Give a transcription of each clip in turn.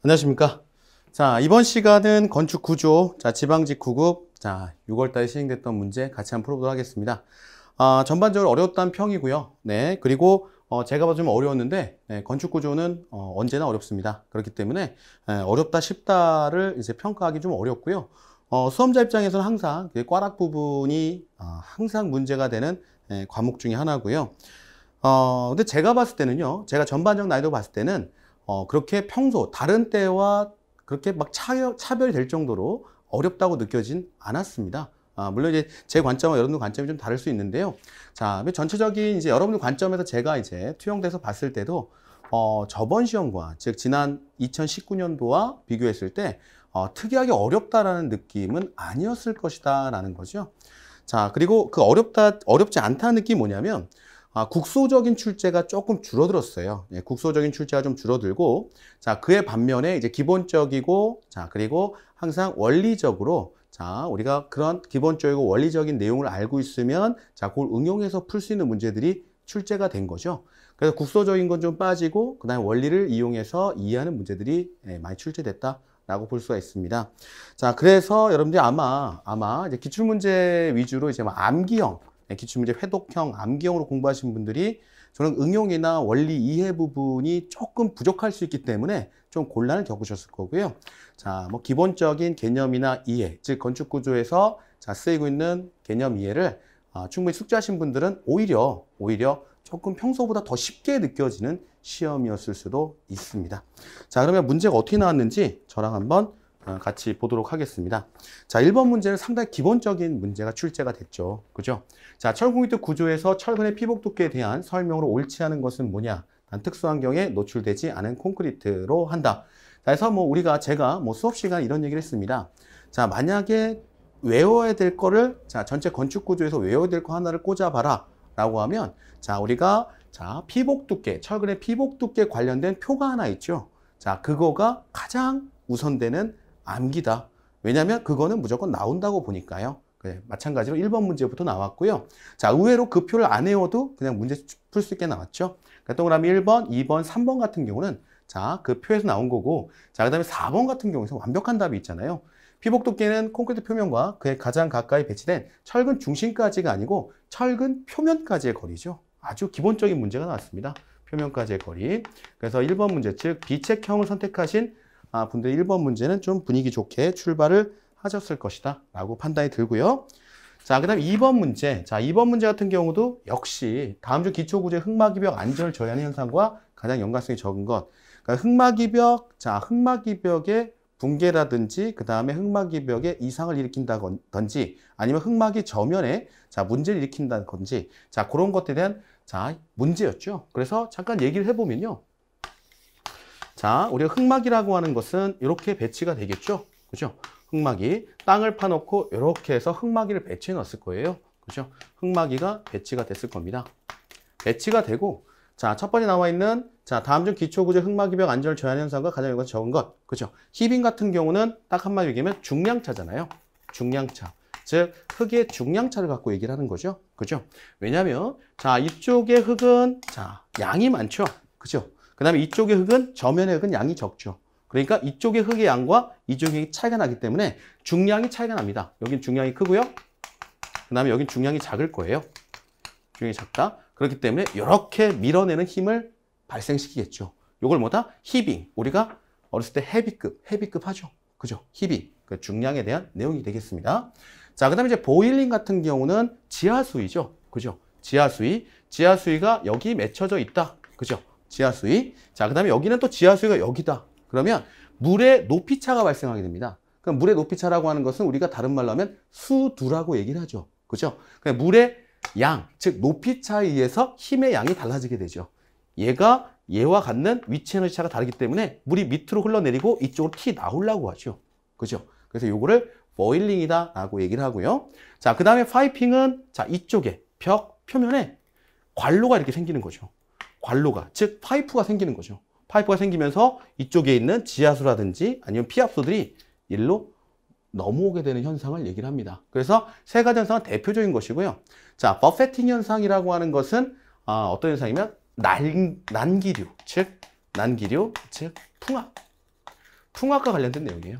안녕하십니까. 자, 이번 시간은 건축 구조, 자, 지방직 9급, 자, 6월달에 시행됐던 문제 같이 한번 풀어보도록 하겠습니다. 전반적으로 어려웠다는 평이고요. 네, 그리고 제가 봐도 좀 어려웠는데, 네, 건축 구조는 언제나 어렵습니다. 그렇기 때문에 어렵다 쉽다를 이제 평가하기 좀 어렵고요. 수험자 입장에서는 항상 그 꽈락 부분이 항상 문제가 되는 과목 중에 하나고요. 근데 제가 봤을 때는요, 제가 전반적 난이도 봤을 때는 그렇게 평소 다른 때와 그렇게 막 차별이 될 정도로 어렵다고 느껴진 않았습니다. 물론 이제 제 관점과 여러분들 관점이 좀 다를 수 있는데요. 자, 전체적인 이제 여러분들 관점에서 제가 이제 투영돼서 봤을 때도 저번 시험과 즉 지난 2019년도와 비교했을 때 특이하게 어렵다라는 느낌은 아니었을 것이다라는 거죠. 자, 그리고 그 어렵지 않다는 느낌이 뭐냐면 국소적인 출제가 조금 줄어들었어요. 예, 국소적인 출제가 좀 줄어들고, 자, 그에 반면에 이제 기본적이고, 자, 그리고 항상 원리적으로, 자, 우리가 그런 기본적이고 원리적인 내용을 알고 있으면, 자, 그걸 응용해서 풀 수 있는 문제들이 출제가 된 거죠. 그래서 국소적인 건 좀 빠지고, 그 다음에 원리를 이용해서 이해하는 문제들이 많이 출제됐다라고 볼 수가 있습니다. 자, 그래서 여러분들이 아마 이제 기출문제 위주로 이제 암기형, 기출문제 회독형, 암기형으로 공부하신 분들이 저는 응용이나 원리 이해 부분이 조금 부족할 수 있기 때문에 좀 곤란을 겪으셨을 거고요. 자, 뭐 기본적인 개념이나 이해, 즉 건축 구조에서 쓰이고 있는 개념 이해를 충분히 숙지하신 분들은 오히려 조금 평소보다 더 쉽게 느껴지는 시험이었을 수도 있습니다. 자, 그러면 문제가 어떻게 나왔는지 저랑 한번 같이 보도록 하겠습니다. 자, 1번 문제는 상당히 기본적인 문제가 출제가 됐죠. 그죠? 자, 철공유도 구조에서 철근의 피복 두께에 대한 설명으로 옳지 않은 것은 뭐냐? 단 특수 환경에 노출되지 않은 콘크리트로 한다. 자, 그래서 제가 수업 시간에 이런 얘기를 했습니다. 자, 만약에 외워야 될 거를, 자, 전체 건축 구조에서 외워야 될 거 하나를 꽂아봐라. 라고 하면, 자, 우리가, 피복 두께, 철근의 피복 두께 관련된 표가 하나 있죠. 자, 그거가 가장 우선되는 암기다. 왜냐하면 그거는 무조건 나온다고 보니까요. 그래, 마찬가지로 1번 문제부터 나왔고요. 자, 의외로 그 표를 안 외워도 그냥 문제 풀 수 있게 나왔죠. 그러니까 동그라미 1번, 2번, 3번 같은 경우는 자, 그 표에서 나온 거고, 자, 그 다음에 4번 같은 경우에서 완벽한 답이 있잖아요. 피복 두께는 콘크리트 표면과 그에 가장 가까이 배치된 철근 중심까지가 아니고 철근 표면까지의 거리죠. 아주 기본적인 문제가 나왔습니다. 표면까지의 거리. 그래서 1번 문제, 즉 비책형을 선택하신 분들의 1번 문제는 좀 분위기 좋게 출발을 하셨을 것이다 라고 판단이 들고요. 자, 그 다음 2번 문제. 자, 2번 문제 같은 경우도 역시 다음 중 기초구조의 흙막이벽 안전을 저해하는 현상과 가장 연관성이 적은 것. 그러니까 흙막이벽의 붕괴라든지 그 다음에 흙막이벽에 이상을 일으킨다든지 아니면 흙막이 저면에 문제를 일으킨다든지 그런 것들에 대한 문제였죠. 그래서 잠깐 얘기를 해보면요. 자, 우리가 흙막이라고 하는 것은 이렇게 배치가 되겠죠. 그죠? 흙막이 땅을 파놓고 이렇게 해서 흙막이를 배치해 놨을 거예요. 그죠? 흙막이가 배치가 됐을 겁니다. 배치가 되고, 자, 첫 번째 나와 있는, 자, 다음 중 기초구조 흙막이벽 안전을 저해하는 현상과 가장 연관성이 적은 것. 그죠? 히빙 같은 경우는 딱 한마디로 얘기하면 중량차잖아요. 중량차. 즉, 흙의 중량차를 갖고 얘기를 하는 거죠. 그죠? 왜냐면, 자, 이쪽의 흙은, 자, 양이 많죠. 그죠? 그 다음에 이쪽의 흙은 저면의 흙은 양이 적죠. 그러니까 이쪽의 흙의 양과 이쪽의 흙이 차이가 나기 때문에 중량이 차이가 납니다. 여긴 중량이 크고요. 그 다음에 여긴 중량이 작을 거예요. 중량이 작다. 그렇기 때문에 이렇게 밀어내는 힘을 발생시키겠죠. 이걸 뭐다? 히빙. 우리가 어렸을 때 헤비급 하죠. 그죠? 히빙. 그 중량에 대한 내용이 되겠습니다. 자, 그 다음에 이제 보일링 같은 경우는 지하수위죠. 그죠? 지하수위가 여기 맺혀져 있다. 그죠? 지하수위. 자, 그 다음에 여기는 또 지하수위가 여기다. 그러면 물의 높이차가 발생하게 됩니다. 그럼 물의 높이차라고 하는 것은 우리가 다른 말로 하면 수두라고 얘기를 하죠. 그죠? 그러니까 물의 양, 즉 높이차에 의해서 힘의 양이 달라지게 되죠. 얘와 갖는 위치 에너지 차가 다르기 때문에 물이 밑으로 흘러내리고 이쪽으로 나오려고 하죠. 그죠? 그래서 요거를 보일링이다 라고 얘기를 하고요. 자, 그 다음에 파이핑은 자, 이쪽에 벽 표면에 관로가 이렇게 생기는 거죠. 관로가, 즉 파이프가 생기는 거죠. 파이프가 생기면서 이쪽에 있는 지하수라든지 아니면 피압수들이 일로 넘어오게 되는 현상을 얘기를 합니다. 그래서 세 가지 현상은 대표적인 것이고요. 자, 버페팅 현상이라고 하는 것은 어떤 현상이면 난기류, 즉 풍압. 풍화과 관련된 내용이에요.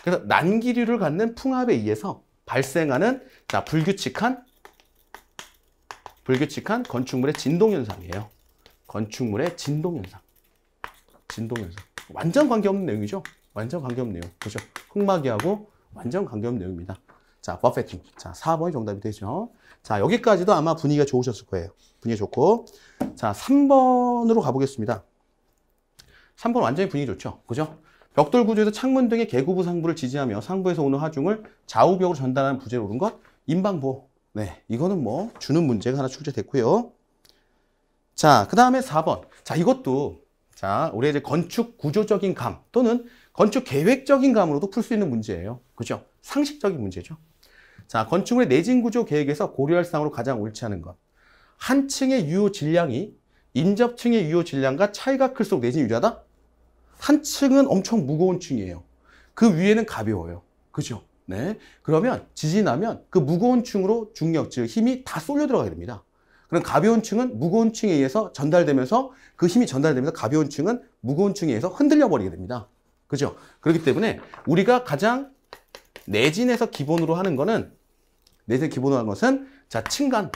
그래서 난기류를 갖는 풍합에 의해서 발생하는 자, 불규칙한 건축물의 진동현상이에요. 건축물의 진동현상. 완전 관계없는 내용이죠. 완전 관계없는 내용. 그죠? 흑마기하고 완전 관계없는 내용입니다. 자, 버페팅. 자, 4번이 정답이 되죠. 자, 여기까지도 아마 분위기가 좋으셨을 거예요. 분위기 좋고. 자, 3번으로 가보겠습니다. 3번 완전히 분위기 좋죠. 그죠? 벽돌 구조에서 창문 등의 개구부 상부를 지지하며 상부에서 오는 하중을 좌우벽으로 전달하는 부재로 오른 것, 인방보. 네, 이거는 뭐 주는 문제가 하나 출제됐고요. 자, 그 다음에 4번. 자, 이것도 자, 우리 이제 건축 구조적인 감 또는 건축 계획적인 감으로도 풀 수 있는 문제예요. 그죠? 상식적인 문제죠. 자, 건축물의 내진 구조 계획에서 고려할 사항으로 가장 옳지 않은 것. 한 층의 유효 질량이 인접층의 유효 질량과 차이가 클수록 내진이 유리하다? 한 층은 엄청 무거운 층이에요. 그 위에는 가벼워요. 그죠? 네. 그러면 지진이 나면 그 무거운 층으로 중력, 즉 힘이 다 쏠려 들어가게 됩니다. 그럼 가벼운 층은 무거운 층에 의해서 전달되면서 그 힘이 전달되면서 가벼운 층은 무거운 층에 의해서 흔들려 버리게 됩니다. 그죠? 그렇기 때문에 우리가 가장 내진에서 기본으로 하는 거는 자, 층간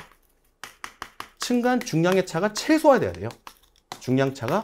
중량의 차가 최소화돼야 돼요. 중량 차가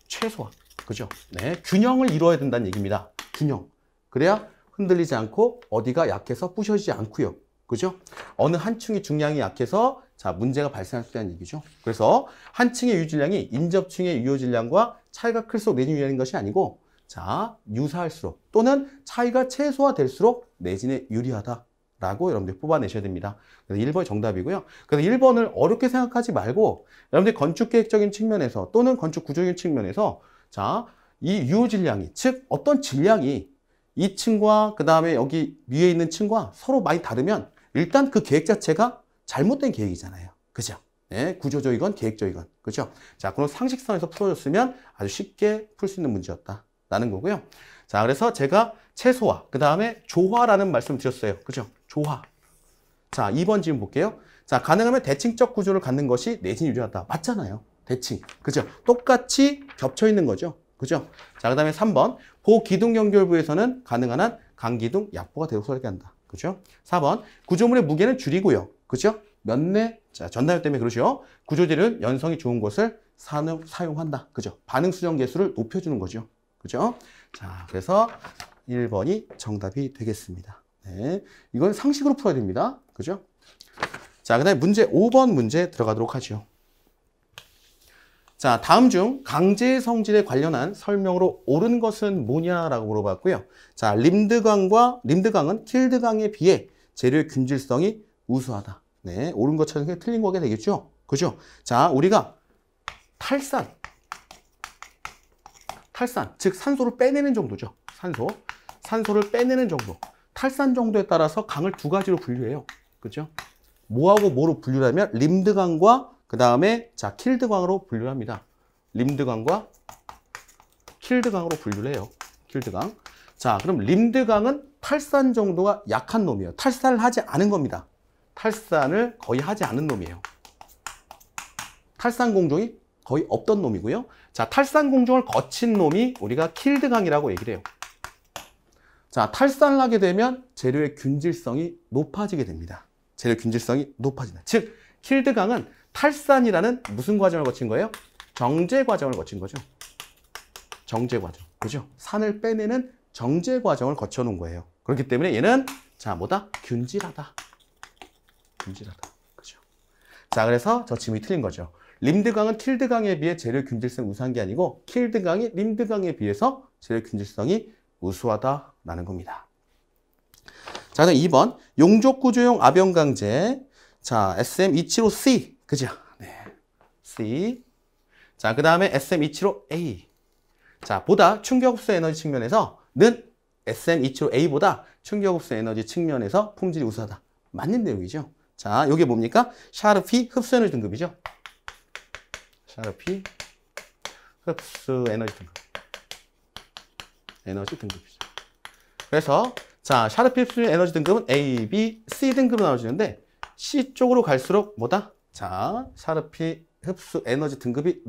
최소화. 그죠? 네. 균형을 이루어야 된다는 얘기입니다. 균형. 그래야 흔들리지 않고 어디가 약해서 부셔지지 않고요. 그죠? 어느 한 층의 중량이 약해서 자, 문제가 발생할 수 있다는 얘기죠. 그래서 한 층의 유질량이 인접층의 유효질량과 차이가 클수록 내진이 유리한 것이 아니고 자, 유사할수록 또는 차이가 최소화될수록 내진에 유리하다라고 여러분들 뽑아내셔야 됩니다. 그래서 1번이 정답이고요. 그래서 1번을 어렵게 생각하지 말고 여러분들 건축계획적인 측면에서 또는 건축 구조적인 측면에서 자, 이 유효질량이 즉 어떤 질량이 이 층과 그 다음에 여기 위에 있는 층과 서로 많이 다르면 일단 그 계획 자체가 잘못된 계획이잖아요. 그죠? 네, 구조적이건 계획적이건. 그죠? 자, 그런 상식선에서 풀어줬으면 아주 쉽게 풀 수 있는 문제였다라는 거고요. 자, 그래서 제가 최소화, 그 다음에 조화라는 말씀 드렸어요. 그죠? 조화. 자, 2번 질문 볼게요. 자, 가능하면 대칭적 구조를 갖는 것이 내진이 유리하다. 맞잖아요. 대칭. 그죠? 똑같이 겹쳐 있는 거죠. 그죠? 자, 그 다음에 3번. 보기둥 연결부에서는 가능한 한 강기둥 약보가 대로 설계한다. 그죠? 4번. 구조물의 무게는 줄이고요. 그죠? 면내, 자, 전달력 때문에 그러죠. 구조재료는 연성이 좋은 것을 사용한다. 그죠? 반응 수정 개수를 높여주는 거죠. 그죠? 자, 그래서 1번이 정답이 되겠습니다. 네. 이건 상식으로 풀어야 됩니다. 그죠? 자, 그 다음에 문제 5번 문제 들어가도록 하죠. 자, 다음 중 강제 성질에 관련한 설명으로 옳은 것은 뭐냐라고 물어봤고요. 자, 림드강은 킬드강에 비해 재료의 균질성이 우수하다. 네, 옳은 것 찾는 게 틀린 거게 되겠죠? 그죠? 자, 우리가 탈산, 즉 산소를 빼내는 정도죠. 산소를 빼내는 정도. 탈산 정도에 따라서 강을 두 가지로 분류해요. 그죠? 뭐하고 뭐로 분류를 하면 림드강과 그 다음에 자, 킬드강으로 분류를 합니다. 림드강과 킬드강으로 분류를 해요. 킬드강. 자, 그럼 림드강은 탈산 정도가 약한 놈이에요. 탈산을 하지 않은 겁니다. 탈산을 거의 하지 않은 놈이에요. 탈산 공정이 거의 없던 놈이고요. 자, 탈산 공정을 거친 놈이 우리가 킬드강이라고 얘기를 해요. 자, 탈산을 하게 되면 재료의 균질성이 높아지게 됩니다. 재료 균질성이 높아진다. 즉, 킬드강은 탈산이라는 무슨 과정을 거친 거예요? 정제 과정을 거친 거죠. 정제 과정. 그죠? 산을 빼내는 정제 과정을 거쳐 놓은 거예요. 그렇기 때문에 얘는 자, 뭐다? 균질하다. 그죠? 자, 그래서 저 질문이 틀린 거죠. 림드강은 킬드강에 비해 재료 균질성이 우수한 게 아니고 킬드강이 림드강에 비해서 재료 균질성이 우수하다라는 겁니다. 자, 그다음 2번 용접 구조용 아변강제. 자, SM275C. 그죠? 네. C. 자, 그 다음에 SM275A. 자, 보다 충격흡수 에너지 측면에서는 SM275A보다 충격흡수 에너지 측면에서 품질이 우수하다. 맞는 내용이죠. 자, 요게 뭡니까? 샤르피 흡수 에너지 등급이죠. 샤르피 흡수 에너지 등급이죠. 그래서 자, 샤르피 흡수 에너지 등급은 A, B, C 등급으로 나눠지는데 C 쪽으로 갈수록 뭐다? 자, 샤르피 흡수 에너지 등급이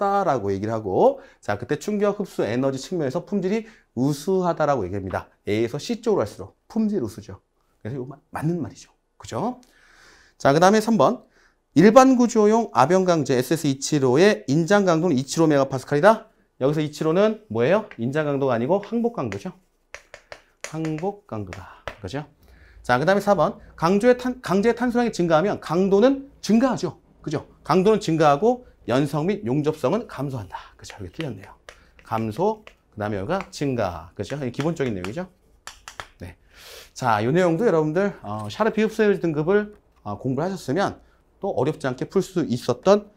춥다라고 얘기를 하고, 자, 그때 충격 흡수 에너지 측면에서 품질이 우수하다라고 얘기합니다. A에서 C 쪽으로 할수록 품질 우수죠. 그래서 이거 맞는 말이죠. 그죠? 자, 그 다음에 3번. 일반 구조용 아변강제 SS275의 인장 강도는 275MPa이다. 여기서 275는 뭐예요? 인장 강도가 아니고 항복 강도죠. 항복 강도다. 그죠? 자, 그 다음에 4번. 강제의 탄소량이 증가하면 강도는 증가하죠. 그죠? 강도는 증가하고 연성 및 용접성은 감소한다. 그죠? 여기 틀렸네요. 감소, 그 다음에 여기가 증가. 그죠? 이게 기본적인 내용이죠. 네. 자, 이 내용도 여러분들, 샤르피 흡수에너지 등급을 공부를 하셨으면 또 어렵지 않게 풀 수 있었던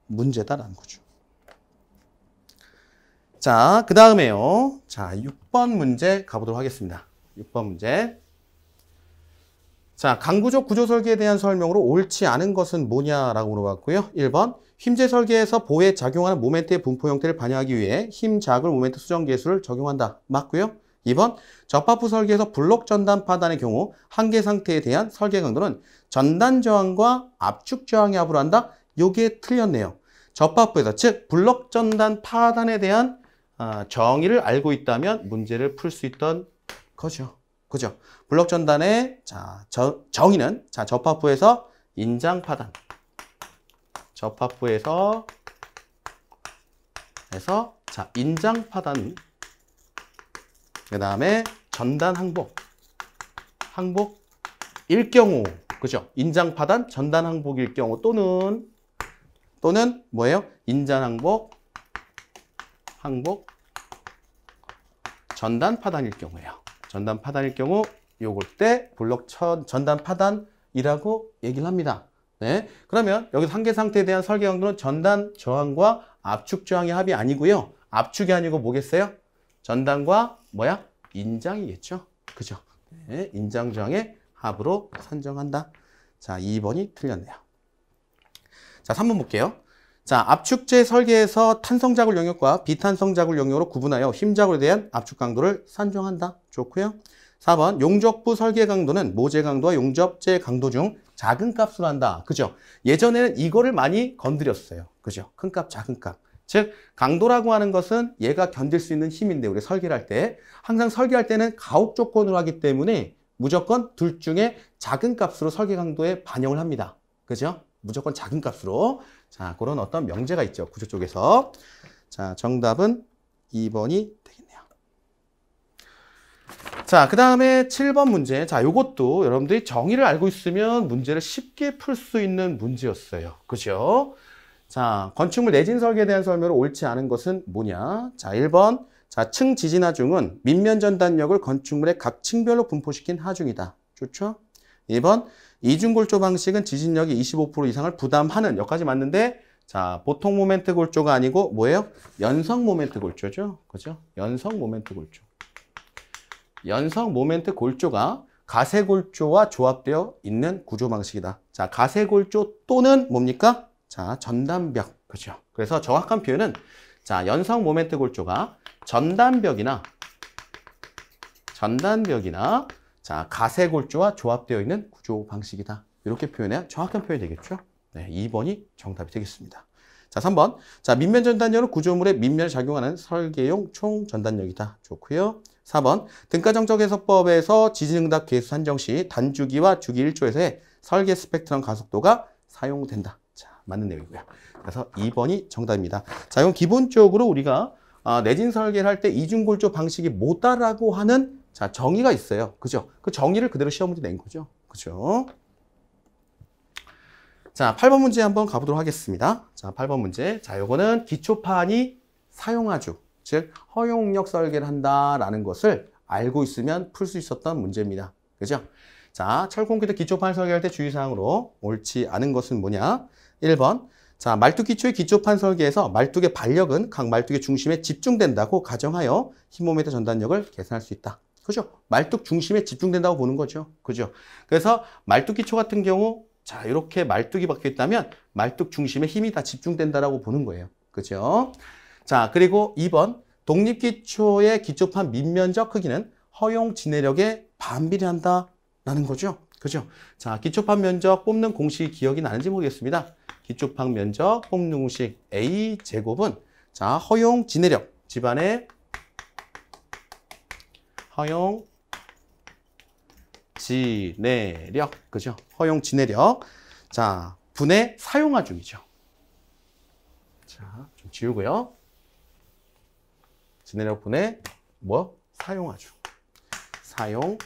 문제다라는 거죠. 자, 그 다음에요. 자, 6번 문제 가보도록 하겠습니다. 6번 문제. 자, 강구조 구조 설계에 대한 설명으로 옳지 않은 것은 뭐냐라고 물어봤고요. 1번, 힘재 설계에서 보에 작용하는 모멘트의 분포 형태를 반영하기 위해 힘 자글 모멘트 수정 계수를 적용한다. 맞고요. 2번, 접합부 설계에서 블록 전단 파단의 경우 한계 상태에 대한 설계 강도는 전단 저항과 압축 저항의 합으로 한다. 요게 틀렸네요. 접합부에서, 즉 블록 전단 파단에 대한 정의를 알고 있다면 문제를 풀 수 있던 거죠. 그죠? 블록 전단의 정의는 접합부에서 인장 파단, 접합부에서 인장 파단, 그 다음에 전단 항복일 경우, 그죠? 인장 파단, 전단 항복일 경우 또는 뭐예요? 인장 항복, 전단 파단일 경우예요. 전단 파단일 경우 요걸 때 블록 전단 파단이라고 얘기를 합니다. 네. 그러면 여기서 한계 상태에 대한 설계 강도는 전단 저항과 압축 저항의 합이 아니고요. 압축이 아니고 뭐겠어요? 전단과 인장이겠죠. 그죠? 네. 인장 저항의 합으로 산정한다. 자, 2번이 틀렸네요. 자, 3번 볼게요. 자, 압축재 설계에서 탄성자굴 영역과 비탄성자굴 영역으로 구분하여 힘자굴에 대한 압축 강도를 산정한다. 좋고요. 4번, 용접부 설계 강도는 모재 강도와 용접재 강도 중 작은 값으로 한다. 그죠? 예전에는 이거를 많이 건드렸어요. 그죠? 큰 값, 작은 값. 즉, 강도라고 하는 것은 얘가 견딜 수 있는 힘인데, 우리 설계를 할 때, 항상 설계할 때는 가혹 조건으로 하기 때문에 무조건 둘 중에 작은 값으로 설계 강도에 반영을 합니다. 그죠? 무조건 작은 값으로. 자, 그런 어떤 명제가 있죠. 구조 쪽에서. 자, 정답은 2번이 되겠네요. 자, 그 다음에 7번 문제. 자, 요것도 여러분들이 정의를 알고 있으면 문제를 쉽게 풀 수 있는 문제였어요. 그죠? 자, 건축물 내진 설계에 대한 설명으로 옳지 않은 것은 뭐냐? 자, 1번. 자, 층 지진 하중은 밑면 전단력을 건축물의 각 층별로 분포시킨 하중이다. 좋죠? 2번. 이중골조 방식은 지진력이 25% 이상을 부담하는, 여기까지 맞는데, 자, 보통 모멘트 골조가 아니고 뭐예요? 연성 모멘트 골조죠. 그죠? 연성 모멘트 골조. 연성 모멘트 골조가 가세골조와 조합되어 있는 구조 방식이다. 자, 가세골조 또는 뭡니까? 자, 전단벽. 그죠? 그래서 정확한 표현은, 자, 연성 모멘트 골조가 전단벽이나 자, 가세골조와 조합되어 있는 구조 방식이다. 이렇게 표현해야 정확한 표현이 되겠죠? 네, 2번이 정답이 되겠습니다. 자, 3번. 자, 밑면 전단력은 구조물의 밑면에 작용하는 설계용 총 전단력이다. 좋고요. 4번. 등가정적 해석법에서 지진응답 계수 산정 시 단주기와 주기 1조에서의 설계 스펙트럼 가속도가 사용된다. 자, 맞는 내용이고요. 그래서 2번이 정답입니다. 자, 이건 기본적으로 우리가 내진 설계를 할 때 이중골조 방식이 뭐다라고 하는 자, 정의가 있어요. 그죠? 그 정의를 그대로 시험 문제 낸 거죠. 그죠? 자, 8번 문제 한번 가보도록 하겠습니다. 자, 8번 문제. 자, 요거는 기초판이 사용하주, 즉 허용력 설계를 한다라는 것을 알고 있으면 풀 수 있었던 문제입니다. 그죠? 자, 철콘크리트 기초판 설계할 때 주의사항으로 옳지 않은 것은 뭐냐? 1번. 자, 말뚝 기초의 기초판 설계에서 말뚝의 반력은 각 말뚝의 중심에 집중된다고 가정하여 힘모멘트 전단력을 계산할 수 있다. 그죠? 말뚝 중심에 집중된다고 보는 거죠. 그죠? 그래서 말뚝 기초 같은 경우, 자, 이렇게 말뚝이 박혀 있다면 말뚝 중심에 힘이 다 집중된다라고 보는 거예요. 그죠? 자, 그리고 2번. 독립 기초의 기초판 밑면적 크기는 허용 진해력에 반비례한다라는 거죠. 그죠? 자, 기초판 면적 뽑는 공식이 기억이 나는지 모르겠습니다. 기초판 면적 홈융식 A 제곱은 자, 허용 지내력 집안의 허용 지내력 그죠? 허용 지내력 자, 분의 사용화 중이죠. 자, 좀 지우고요. 지내력 분의 뭐? 사용화 중. 사용화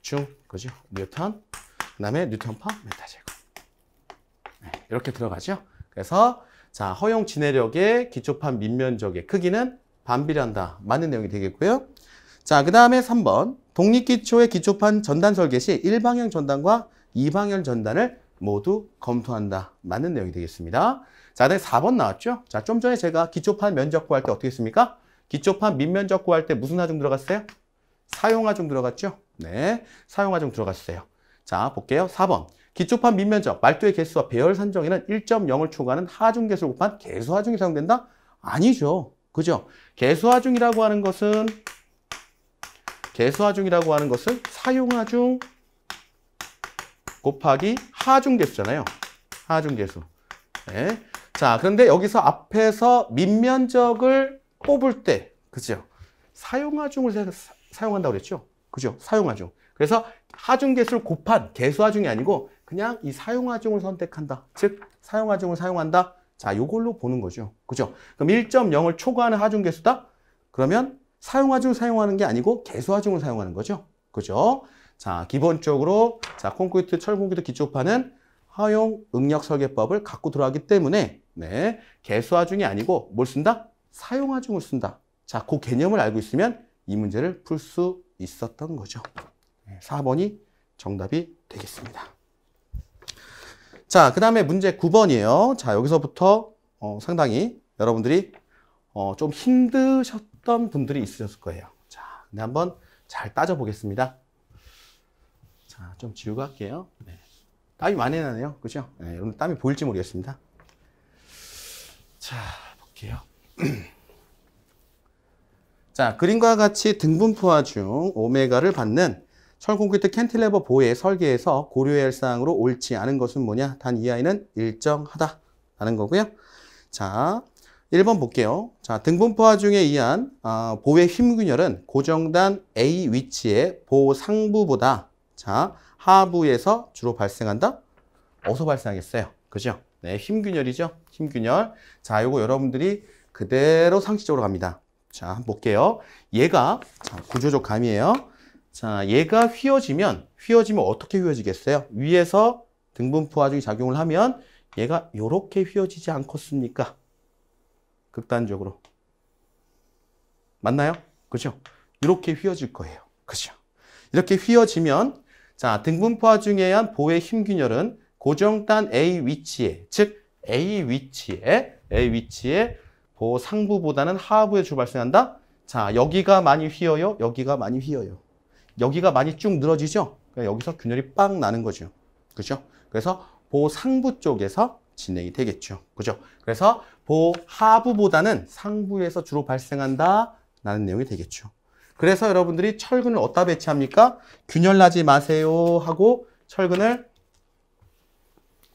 중 그죠? 뉴턴 그다음에 뉴턴 퍼 메타 제곱. 네, 이렇게 들어가죠. 그래서 자, 허용 지내력의 기초판 밑면적의 크기는 반비례한다. 맞는 내용이 되겠고요. 자, 그 다음에 3번. 독립기초의 기초판 전단 설계 시 1방향 전단과 2방향 전단을 모두 검토한다. 맞는 내용이 되겠습니다. 자, 다음에 4번 나왔죠? 자, 좀 전에 제가 기초판 면적 구할 때 어떻게 했습니까? 기초판 밑면적 구할 때 무슨 하중 들어갔어요? 사용하중 들어갔죠? 네, 사용하중 들어갔어요. 자, 볼게요. 4번. 기초판 밑면적, 말도의 개수와 배열 산정에는 1.0을 초과하는 하중 개수를 곱한 개수 하중이 사용된다? 아니죠. 그죠? 개수 하중이라고 하는 것은 사용 하중 곱하기 하중 개수잖아요. 하중 개수. 네. 자, 그런데 여기서 앞에서 밑면적을 뽑을 때, 그죠? 사용 하중을 사용한다고 그랬죠? 그죠? 사용 하중. 그래서 하중 개수를 곱한 개수 하중이 아니고 그냥 이 사용 하중을 선택한다. 즉, 사용 하중을 사용한다. 자, 요걸로 보는 거죠. 그죠? 그럼 1.0을 초과하는 하중 개수다? 그러면 사용 하중을 사용하는 게 아니고 개수 하중을 사용하는 거죠. 그죠? 자, 기본적으로 자, 콘크리트, 철콘크리트 기초판은 허용 응력 설계법을 갖고 들어가기 때문에 네, 개수 하중이 아니고 뭘 쓴다? 사용 하중을 쓴다. 자, 그 개념을 알고 있으면 이 문제를 풀 수 있었던 거죠. 4번이 정답이 되겠습니다. 자, 그 다음에 문제 9번이에요. 자, 여기서부터 상당히 여러분들이 좀 힘드셨던 분들이 있으셨을 거예요. 자, 근데 한번 잘 따져보겠습니다. 자, 좀 지우고 할게요. 네. 땀이 많이 나네요. 그죠? 네, 여러분 땀이 보일지 모르겠습니다. 자, 볼게요. 자, 그림과 같이 등분포화 중 오메가를 받는 철콘크리트 캔틸레버 보의 설계에서 고려해야 할 사항으로 옳지 않은 것은 뭐냐? 단 이 아이는 일정하다라는 거고요. 자, 1번 볼게요. 자, 등분포화 중에 의한 보의 힘균열은 고정단 A 위치의 보 상부보다 자, 하부에서 주로 발생한다? 어디서 발생하겠어요? 그죠? 네, 힘균열이죠. 힘균열. 자, 요거 여러분들이 그대로 상식적으로 갑니다. 자, 한번 볼게요. 얘가 자, 구조적 감이에요. 자, 얘가 휘어지면 어떻게 휘어지겠어요? 위에서 등분포화중이 작용을 하면 얘가 이렇게 휘어지지 않겠습니까? 극단적으로. 맞나요? 그죠? 이렇게 휘어질 거예요. 그죠? 이렇게 휘어지면 자, 등분포화중에 의한 보의 힘균열은 고정단 A 위치에, 즉 A 위치에 보 상부보다는 하부에 주로 발생한다? 자, 여기가 많이 휘어요. 여기가 많이 휘어요. 여기가 많이 쭉 늘어지죠? 여기서 균열이 빵 나는 거죠. 그죠? 그래서 보 상부 쪽에서 진행이 되겠죠. 그죠? 그래서 보 하부보다는 상부에서 주로 발생한다 라는 내용이 되겠죠. 그래서 여러분들이 철근을 어디다 배치합니까? 균열 나지 마세요 하고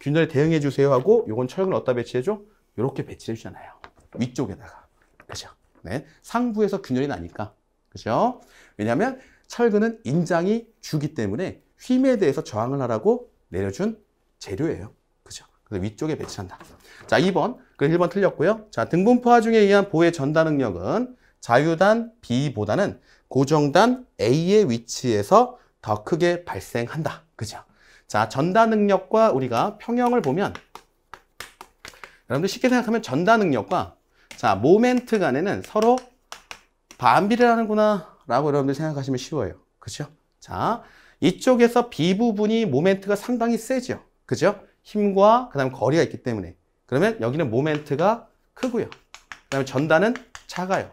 균열에 대응해 주세요 하고 요건 철근을 어디다 배치해줘? 이렇게 배치해 주잖아요. 위쪽에다가. 그죠? 네. 상부에서 균열이 나니까. 그죠? 왜냐하면 철근은 인장이 주기 때문에 휨에 대해서 저항을 하라고 내려준 재료예요. 그죠? 그래서 위쪽에 배치한다. 자, 2번. 그래서 1번 틀렸고요. 자, 등분포화중에 의한 보의 전단 응력은 자유단 B보다는 고정단 A의 위치에서 더 크게 발생한다. 그죠? 자, 전단 응력과 우리가 평형을 보면 여러분들 쉽게 생각하면 전단 응력과 자, 모멘트 간에는 서로 반비례하는구나 라고 여러분들 생각하시면 쉬워요. 그죠? 자, 이쪽에서 B 부분이 모멘트가 상당히 세죠. 그죠? 힘과 그 다음에 거리가 있기 때문에. 그러면 여기는 모멘트가 크고요. 그 다음에 전단은 작아요.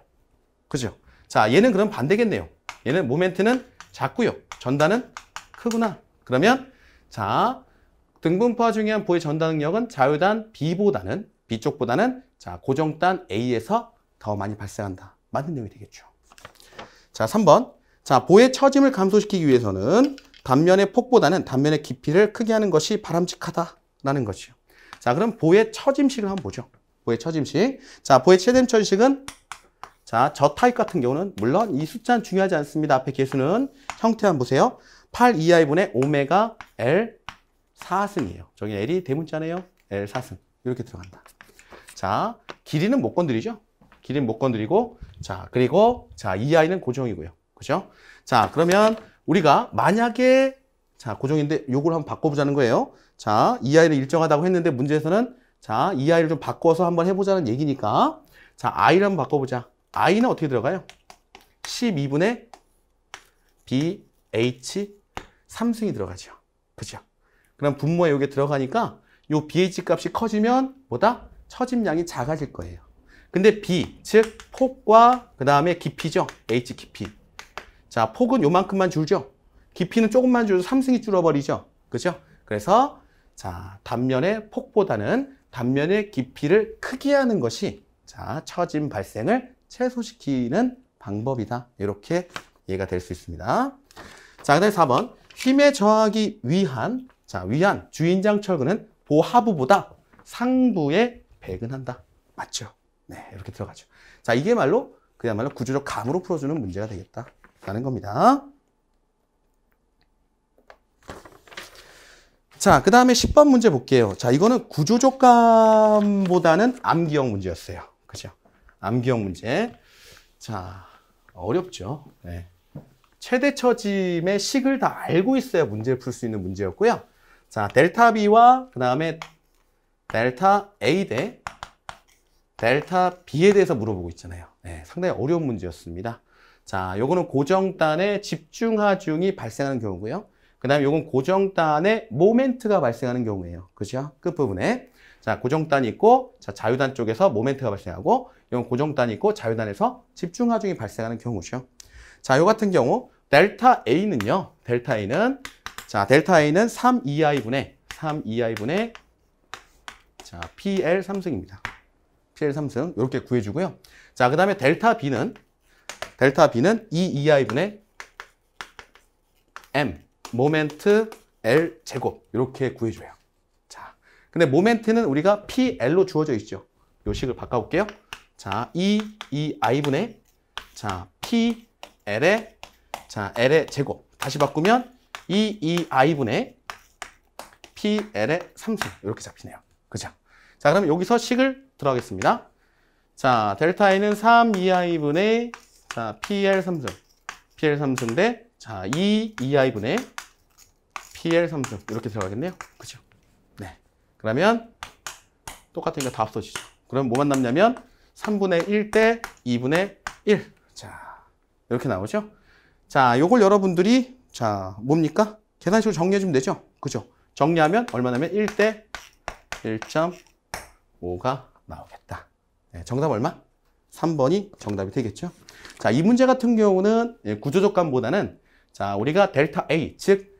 그죠? 자, 얘는 그럼 반대겠네요. 얘는 모멘트는 작고요. 전단은 크구나. 그러면 자, 등분포화 중에 한 보의 전단 응력은 자유단 B쪽보다는 자, 고정단 A에서 더 많이 발생한다. 맞는 내용이 되겠죠. 자, 3번. 자, 보의 처짐을 감소시키기 위해서는 단면의 폭보다는 단면의 깊이를 크게 하는 것이 바람직하다라고 라는 거죠. 자, 그럼 보의 처짐식을 한번 보죠. 보의 처짐식. 자, 보의 최대점 처짐식은 자, 저 타입 같은 경우는 물론 이 숫자는 중요하지 않습니다. 앞에 개수는 형태 한번 보세요. 8 2i분의 오메가 L 4승이에요. 저기 L이 대문자네요. L 4승. 이렇게 들어간다. 자, 길이는 못 건드리죠. 길이는 못 건드리고 자, 그리고 자, 2i는 고정이고요. 그죠? 자, 그러면 우리가 만약에 자, 고정인데 요걸 한번 바꿔보자는 거예요. 자, 2i는 일정하다고 했는데 문제에서는 자, 2i를 좀 바꿔서 한번 해보자는 얘기니까 자, i를 한번 바꿔보자. i는 어떻게 들어가요? 12분의 bh 3승이 들어가죠. 그죠? 그럼 분모에 여기 들어가니까 요 bh 값이 커지면 뭐다? 처짐량이 작아질 거예요. 근데 b, 즉 폭과 그 다음에 깊이죠. h 깊이. 자, 폭은 요만큼만 줄죠. 깊이는 조금만 줄어도 3승이 줄어버리죠. 그죠? 그래서 자, 단면의 폭보다는 단면의 깊이를 크게 하는 것이 자, 처짐 발생을 최소시키는 방법이다. 이렇게 이해가 될 수 있습니다. 자, 그 다음에 4번. 힘에 저하기 위한 자, 위한 주인장 철근은 보하부보다 상부에 배근한다. 맞죠? 네, 이렇게 들어가죠. 자, 이게 말로 그야말로 구조적 감으로 풀어주는 문제가 되겠다라는 겁니다. 자, 그 다음에 10번 문제 볼게요. 자, 이거는 구조적 감보다는 암기형 문제였어요. 그죠? 암기형 문제. 자, 어렵죠. 네. 최대 처짐의 식을 다 알고 있어야 문제를 풀 수 있는 문제였고요. 자, 델타 B와 그 다음에 델타 A 대 델타 B에 대해서 물어보고 있잖아요. 네, 상당히 어려운 문제였습니다. 자, 요거는 고정단의 집중하중이 발생하는 경우고요. 그 다음에 요건 고정단의 모멘트가 발생하는 경우예요. 그죠? 끝부분에. 자, 고정단이 있고, 자, 자유단 쪽에서 모멘트가 발생하고, 이건 고정단이 있고, 자유단에서 집중하중이 발생하는 경우죠. 자, 요 같은 경우, 델타 A는요, 델타 A는, 자, 델타 A는 3-2i분의, 자, PL 3승입니다. PL 3승. 이렇게 구해주고요. 자, 그 다음에 델타 B는 2-2i분의 M, 모멘트 L 제곱. 이렇게 구해줘요. 자, 근데 모멘트는 우리가 PL로 주어져 있죠. 요 식을 바꿔볼게요. 자, 2-2i분의, 자, PL의, 자, L의 제곱. 다시 바꾸면 2-2i분의 PL의 3승. 이렇게 잡히네요. 그죠? 자, 그럼 여기서 식을 들어가겠습니다. 자, 델타 A는 3-2i분의, 자, PL 3승. PL 3승 대, 자, 2-2i분의 PL 3승. 이렇게 들어가겠네요. 그죠? 네. 그러면 똑같으니까 다 없어지죠. 그럼 뭐만 남냐면 3분의 1 대 2분의 1. 자, 이렇게 나오죠? 자, 요걸 여러분들이, 자, 뭡니까? 계산식으로 정리해주면 되죠? 그죠? 정리하면 얼마 나면 1 대 1.5가 나오겠다. 네, 정답 얼마? 3번이 정답이 되겠죠? 자, 이 문제 같은 경우는 구조적 감보다는 자, 우리가 델타 A, 즉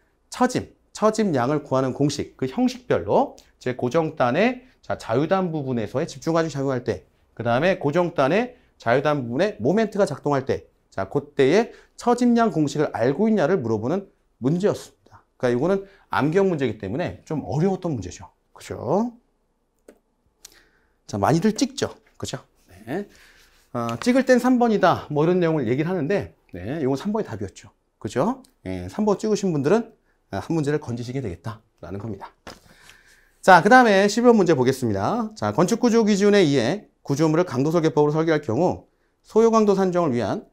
처짐량을 구하는 공식, 그 형식별로 제 고정단의 자, 자유단 부분에서의 집중하중 작용할 때, 그 다음에 고정단의 자유단 부분에 모멘트가 작동할 때, 자, 그때의 처짐량 공식을 알고 있냐를 물어보는 문제였습니다. 그러니까 이거는 암기형 문제이기 때문에 좀 어려웠던 문제죠. 그죠? 자, 많이들 찍죠. 그죠? 네. 찍을 땐 3번이다. 뭐 이런 내용을 얘기를 하는데, 네, 이건 3번이 답이었죠. 그죠? 네, 3번 찍으신 분들은 한 문제를 건지시게 되겠다라는 겁니다. 자, 그 다음에 11번 문제 보겠습니다. 자, 건축구조 기준에 의해 구조물을 강도 설계법으로 설계할 경우 소요 강도 산정을 위한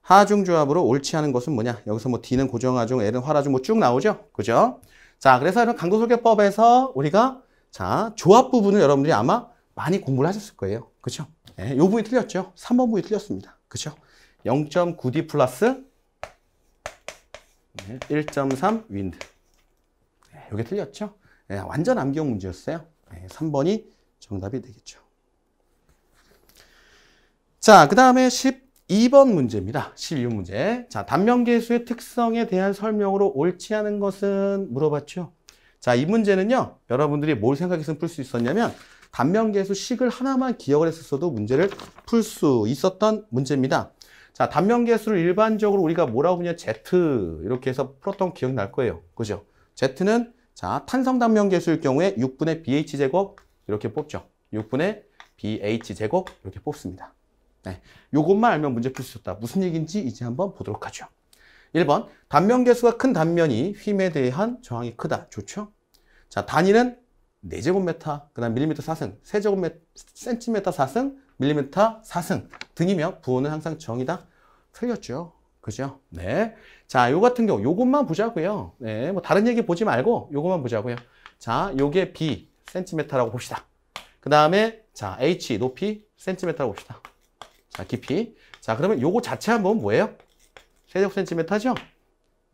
하중 조합으로 옳지 않은 것은 뭐냐? 여기서 뭐 D는 고정하중, L은 활하중 뭐 쭉 나오죠? 그죠? 자, 그래서 이런 강도 설계법에서 우리가 자, 조합 부분을 여러분들이 아마 많이 공부를 하셨을 거예요. 그죠? 네, 요 부분이 틀렸죠? 3번 부분이 틀렸습니다. 그죠? 0.9D 플러스 1.3 윈드. 네, 요게 틀렸죠? 네, 완전 암기형 문제였어요. 네, 3번이 정답이 되겠죠. 자, 그 다음에 12번 문제입니다. 12번 문제. 자, 단면계수의 특성에 대한 설명으로 옳지 않은 것은 물어봤죠. 자, 이 문제는요, 여러분들이 뭘 생각해서 풀 수 있었냐면, 단면계수 식을 하나만 기억을 했었어도 문제를 풀 수 있었던 문제입니다. 자, 단면계수를 일반적으로 우리가 뭐라고 하냐, Z, 이렇게 해서 풀었던 기억이 날 거예요. 그죠? Z는 자, 탄성 단면 계수일 경우에 6분의 BH 제곱 이렇게 뽑죠. 6분의 BH 제곱 이렇게 뽑습니다. 네, 요것만 알면 문제 풀 수 있다. 무슨 얘기인지 이제 한번 보도록 하죠. 1번, 단면 계수가 큰 단면이 휨에 대한 저항이 크다. 좋죠? 자, 단위는 4제곱미터, 그 다음 밀리미터 4승, 센티미터 4승, 밀리미터 4승 등이며 부호는 항상 정이다. 틀렸죠? 그죠? 네. 자, 요 같은 경우, 요것만 보자고요. 네, 뭐 다른 얘기 보지 말고 요것만 보자고요. 자, 요게 B, 센티미터라고 봅시다. 그 다음에, 자, H, 높이, 센티미터라고 봅시다. 자, 깊이. 자, 그러면 요거 자체 한번 뭐예요? 세제곱센티미터죠?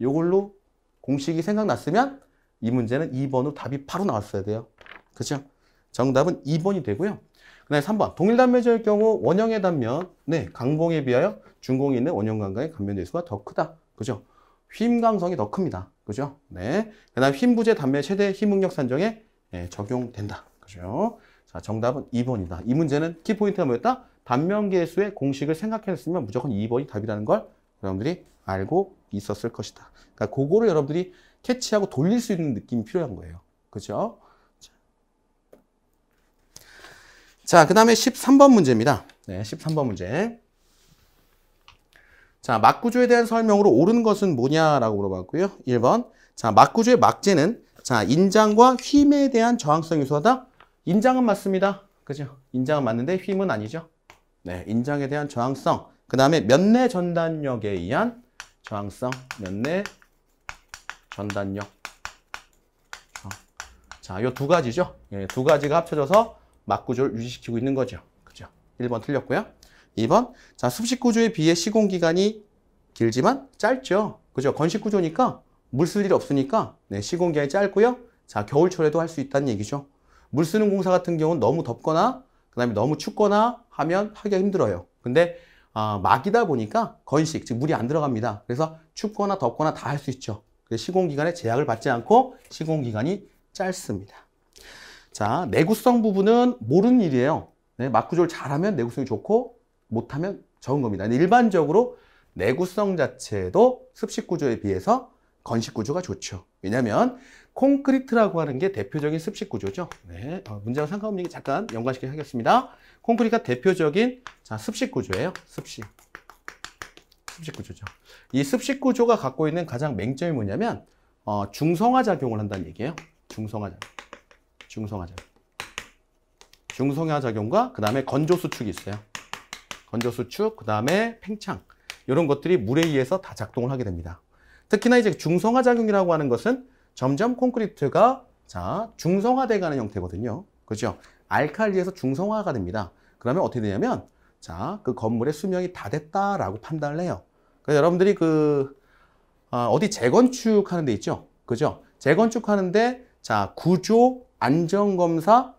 요걸로 공식이 생각났으면 이 문제는 2번으로 답이 바로 나왔어야 돼요. 그죠? 정답은 2번이 되고요. 그 다음에 3번. 동일 단면적일 경우 원형의 단면, 네, 강봉에 비하여 준공이 있는 원형관과의 간면대수가 더 크다. 그죠? 휨 강성이 더 큽니다. 그죠? 네. 그 다음 휨 부재 단면의 최대 휨 응력 산정에 적용된다. 그죠? 자, 정답은 2번이다. 이 문제는 키포인트가 뭐였다? 단면 계수의 공식을 생각했으면 무조건 2번이 답이라는 걸 여러분들이 알고 있었을 것이다. 그러니까 그거를 여러분들이 캐치하고 돌릴 수 있는 느낌이 필요한 거예요. 그죠? 자, 그 다음에 13번 문제입니다. 네, 13번 문제. 자, 막구조에 대한 설명으로 옳은 것은 뭐냐라고 물어봤고요. 1번. 자, 막구조의 막재는 자, 인장과 휨에 대한 저항성 요소하다. 인장은 맞습니다. 그죠? 인장은 맞는데 휨은 아니죠. 네, 인장에 대한 저항성. 그 다음에 면내 전단력에 의한 저항성. 면내 전단력. 자, 요 두 가지죠. 예, 두 가지가 합쳐져서 막구조를 유지시키고 있는 거죠. 그죠? 1번 틀렸고요. 2번. 자, 습식구조에 비해 시공기간이 길지만 짧죠. 그죠? 건식구조니까 물 쓸 일이 없으니까 네, 시공기간이 짧고요. 자, 겨울철에도 할 수 있다는 얘기죠. 물 쓰는 공사 같은 경우는 너무 덥거나 그 다음에 너무 춥거나 하면 하기가 힘들어요. 근데 막이다 보니까 건식, 즉 물이 안 들어갑니다. 그래서 춥거나 덥거나 다 할 수 있죠. 그래서 시공기간에 제약을 받지 않고 시공기간이 짧습니다. 자, 내구성 부분은 모르는 일이에요. 네, 막구조를 잘하면 내구성이 좋고 못하면 적은 겁니다. 근데 일반적으로 내구성 자체도 습식구조에 비해서 건식구조가 좋죠. 왜냐하면 콘크리트라고 하는 게 대표적인 습식구조죠. 네, 문제와 상관없는 얘기 잠깐 연관시켜 하겠습니다. 콘크리트가 대표적인 자, 습식구조예요. 습식구조죠. 이 습식구조가 갖고 있는 가장 맹점이 뭐냐면 중성화 작용을 한다는 얘기예요. 중성화 작용과 그 다음에 건조수축이 있어요. 건조수축, 그 다음에 팽창 이런 것들이 물에 의해서 다 작동을 하게 됩니다. 특히나 이제 중성화 작용이라고 하는 것은 점점 콘크리트가 자, 중성화돼 가는 형태거든요. 그죠? 알칼리에서 중성화가 됩니다. 그러면 어떻게 되냐면 자, 그 건물의 수명이 다 됐다라고 판단을 해요. 그래서 여러분들이 어디 재건축하는 데 있죠? 그죠? 재건축하는데 자, 구조 안전검사에서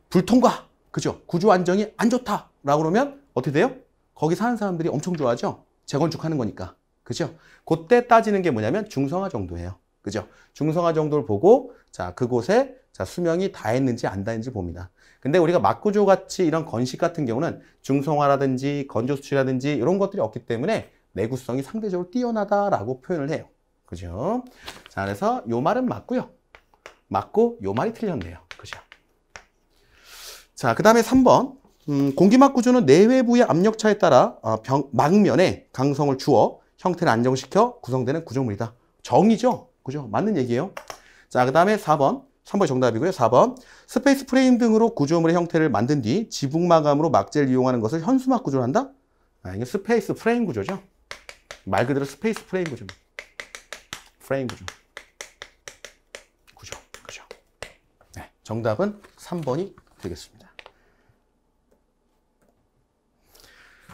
불통과 그죠? 구조 안정이 안 좋다라고 그러면 어떻게 돼요? 거기 사는 사람들이 엄청 좋아하죠? 재건축하는 거니까. 그죠? 그때 따지는 게 뭐냐면 중성화 정도예요. 그죠? 중성화 정도를 보고 자, 그곳에 자, 수명이 다 했는지 안 다 했는지 봅니다. 근데 우리가 막구조 같이 이런 건식 같은 경우는 중성화라든지 건조수축이라든지 이런 것들이 없기 때문에 내구성이 상대적으로 뛰어나다라고 표현을 해요. 그죠? 자, 그래서 요 말은 맞고요. 맞고 요 말이 틀렸네요. 그죠? 자, 그 다음에 3번. 공기막 구조는 내외부의 압력차에 따라 막면에 강성을 주어 형태를 안정시켜 구성되는 구조물이다. 정이죠? 그죠? 맞는 얘기예요. 자, 그 다음에 4번. 3번이 정답이고요. 4번. 스페이스 프레임 등으로 구조물의 형태를 만든 뒤 지붕 마감으로 막재를 이용하는 것을 현수막 구조로 한다? 이게 스페이스 프레임 구조죠. 말 그대로 스페이스 프레임 구조입니다. 프레임 구조. 그죠? 네, 정답은 3번이 되겠습니다.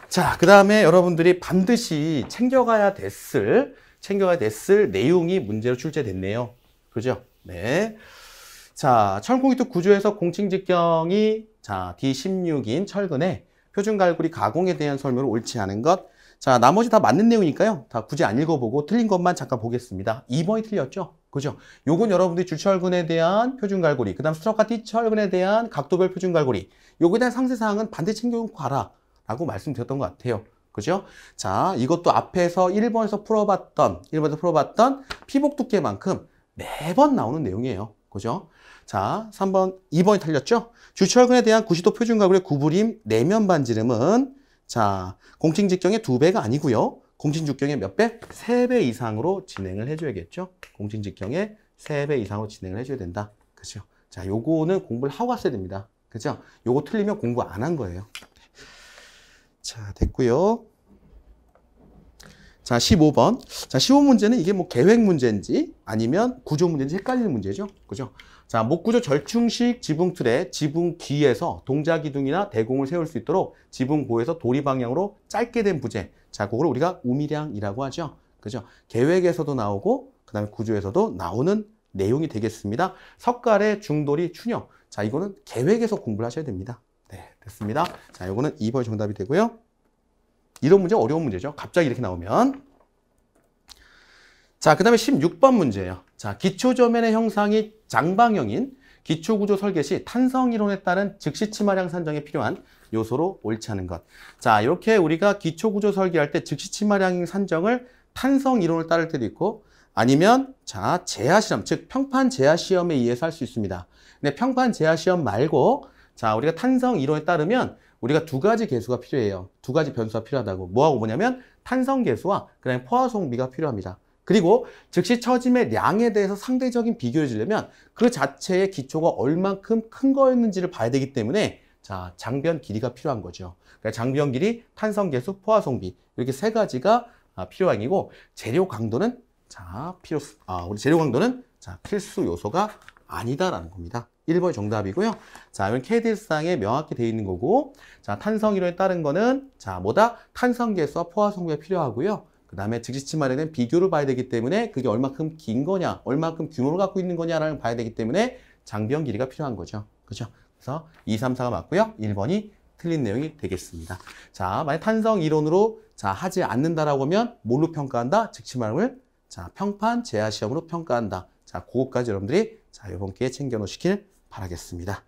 자, 그 다음에 여러분들이 반드시 챙겨가야 됐을 내용이 문제로 출제됐네요. 그죠? 네. 자, 철공이트 구조에서 공칭 직경이 자, D16인 철근의 표준 갈고리 가공에 대한 설명을 옳지 않은 것. 자, 나머지 다 맞는 내용이니까요. 다 굳이 안 읽어보고 틀린 것만 잠깐 보겠습니다. 2번이 틀렸죠? 그죠? 요건 여러분들이 주철근에 대한 표준 갈고리, 그 다음 스트로카티 철근에 대한 각도별 표준 갈고리, 요거에 대한 상세사항은 반드시 챙겨오고 가라 라고 말씀드렸던 것 같아요. 그죠? 자, 이것도 앞에서 1번에서 풀어봤던 피복 두께만큼 매번 나오는 내용이에요. 그죠? 자, 3번, 2번이 틀렸죠? 주철근에 대한 구시도 표준가구의 구부림 내면 반지름은 자, 공칭직경의 2배가 아니고요. 공칭직경의 몇 배? 3배 이상으로 진행을 해줘야겠죠? 공칭직경의 3배 이상으로 진행을 해줘야 된다. 그죠? 자, 요거는 공부를 하고 왔어야 됩니다. 그죠? 요거 틀리면 공부 안 한 거예요. 자, 됐고요. 자, 15번. 자, 15문제는 이게 뭐 계획 문제인지 아니면 구조 문제인지 헷갈리는 문제죠. 그죠? 자, 목구조 절충식 지붕틀에 지붕 뒤에서 동자기둥이나 대공을 세울 수 있도록 지붕보에서 도리 방향으로 짧게 된 부재. 자, 그걸 우리가 우미량이라고 하죠. 그죠? 계획에서도 나오고, 그 다음에 구조에서도 나오는 내용이 되겠습니다. 석가래, 중도리, 추녀. 자, 이거는 계획에서 공부를 하셔야 됩니다. 네, 됐습니다. 자, 이거는 2번 정답이 되고요. 이런 문제 어려운 문제죠. 갑자기 이렇게 나오면. 자, 그 다음에 16번 문제예요. 자, 기초저면의 형상이 장방형인 기초구조 설계 시 탄성이론에 따른 즉시치마량 산정에 필요한 요소로 옳지 않은 것. 자, 이렇게 우리가 기초구조 설계할 때 즉시치마량 산정을 탄성이론을 따를 때도 있고 아니면 자, 제하시험, 즉 평판 제하시험에 의해서 할 수 있습니다. 근데 평판 제하시험 말고 자, 우리가 탄성이론에 따르면 우리가 2가지 계수가 필요해요. 2가지 변수가 필요하다고. 뭐하고 뭐냐면 탄성계수와 그 다음에 포화송비가 필요합니다. 그리고 즉시 처짐의 량에 대해서 상대적인 비교를 주려면 그 자체의 기초가 얼만큼 큰 거였는지를 봐야 되기 때문에 자, 장변 길이가 필요한 거죠. 그러니까 장변 길이, 탄성계수, 포화송비 이렇게 3가지가 필요한 이고 재료 강도는 자, 우리 재료 강도는 자, 필수 요소가 아니다라는 겁니다. 1번이 정답이고요. 자, 이건 KDS상에 명확히 되어 있는 거고, 자, 탄성이론에 따른 거는, 자, 뭐다? 탄성계수와 포화송비가 필요하고요. 그 다음에 즉시치마에 대한 비교를 봐야 되기 때문에 그게 얼마큼 긴 거냐, 얼마큼 규모를 갖고 있는 거냐라는 걸 봐야 되기 때문에 장변 길이가 필요한 거죠. 그죠? 그래서 2, 3, 4가 맞고요. 1번이 틀린 내용이 되겠습니다. 자, 만약 탄성이론으로 자, 하지 않는다라고 하면 뭘로 평가한다? 즉시마름을 자, 평판 제하시험으로 평가한다. 자, 그거까지 여러분들이 자, 이번 기회에 챙겨 놓으시길 바라겠습니다.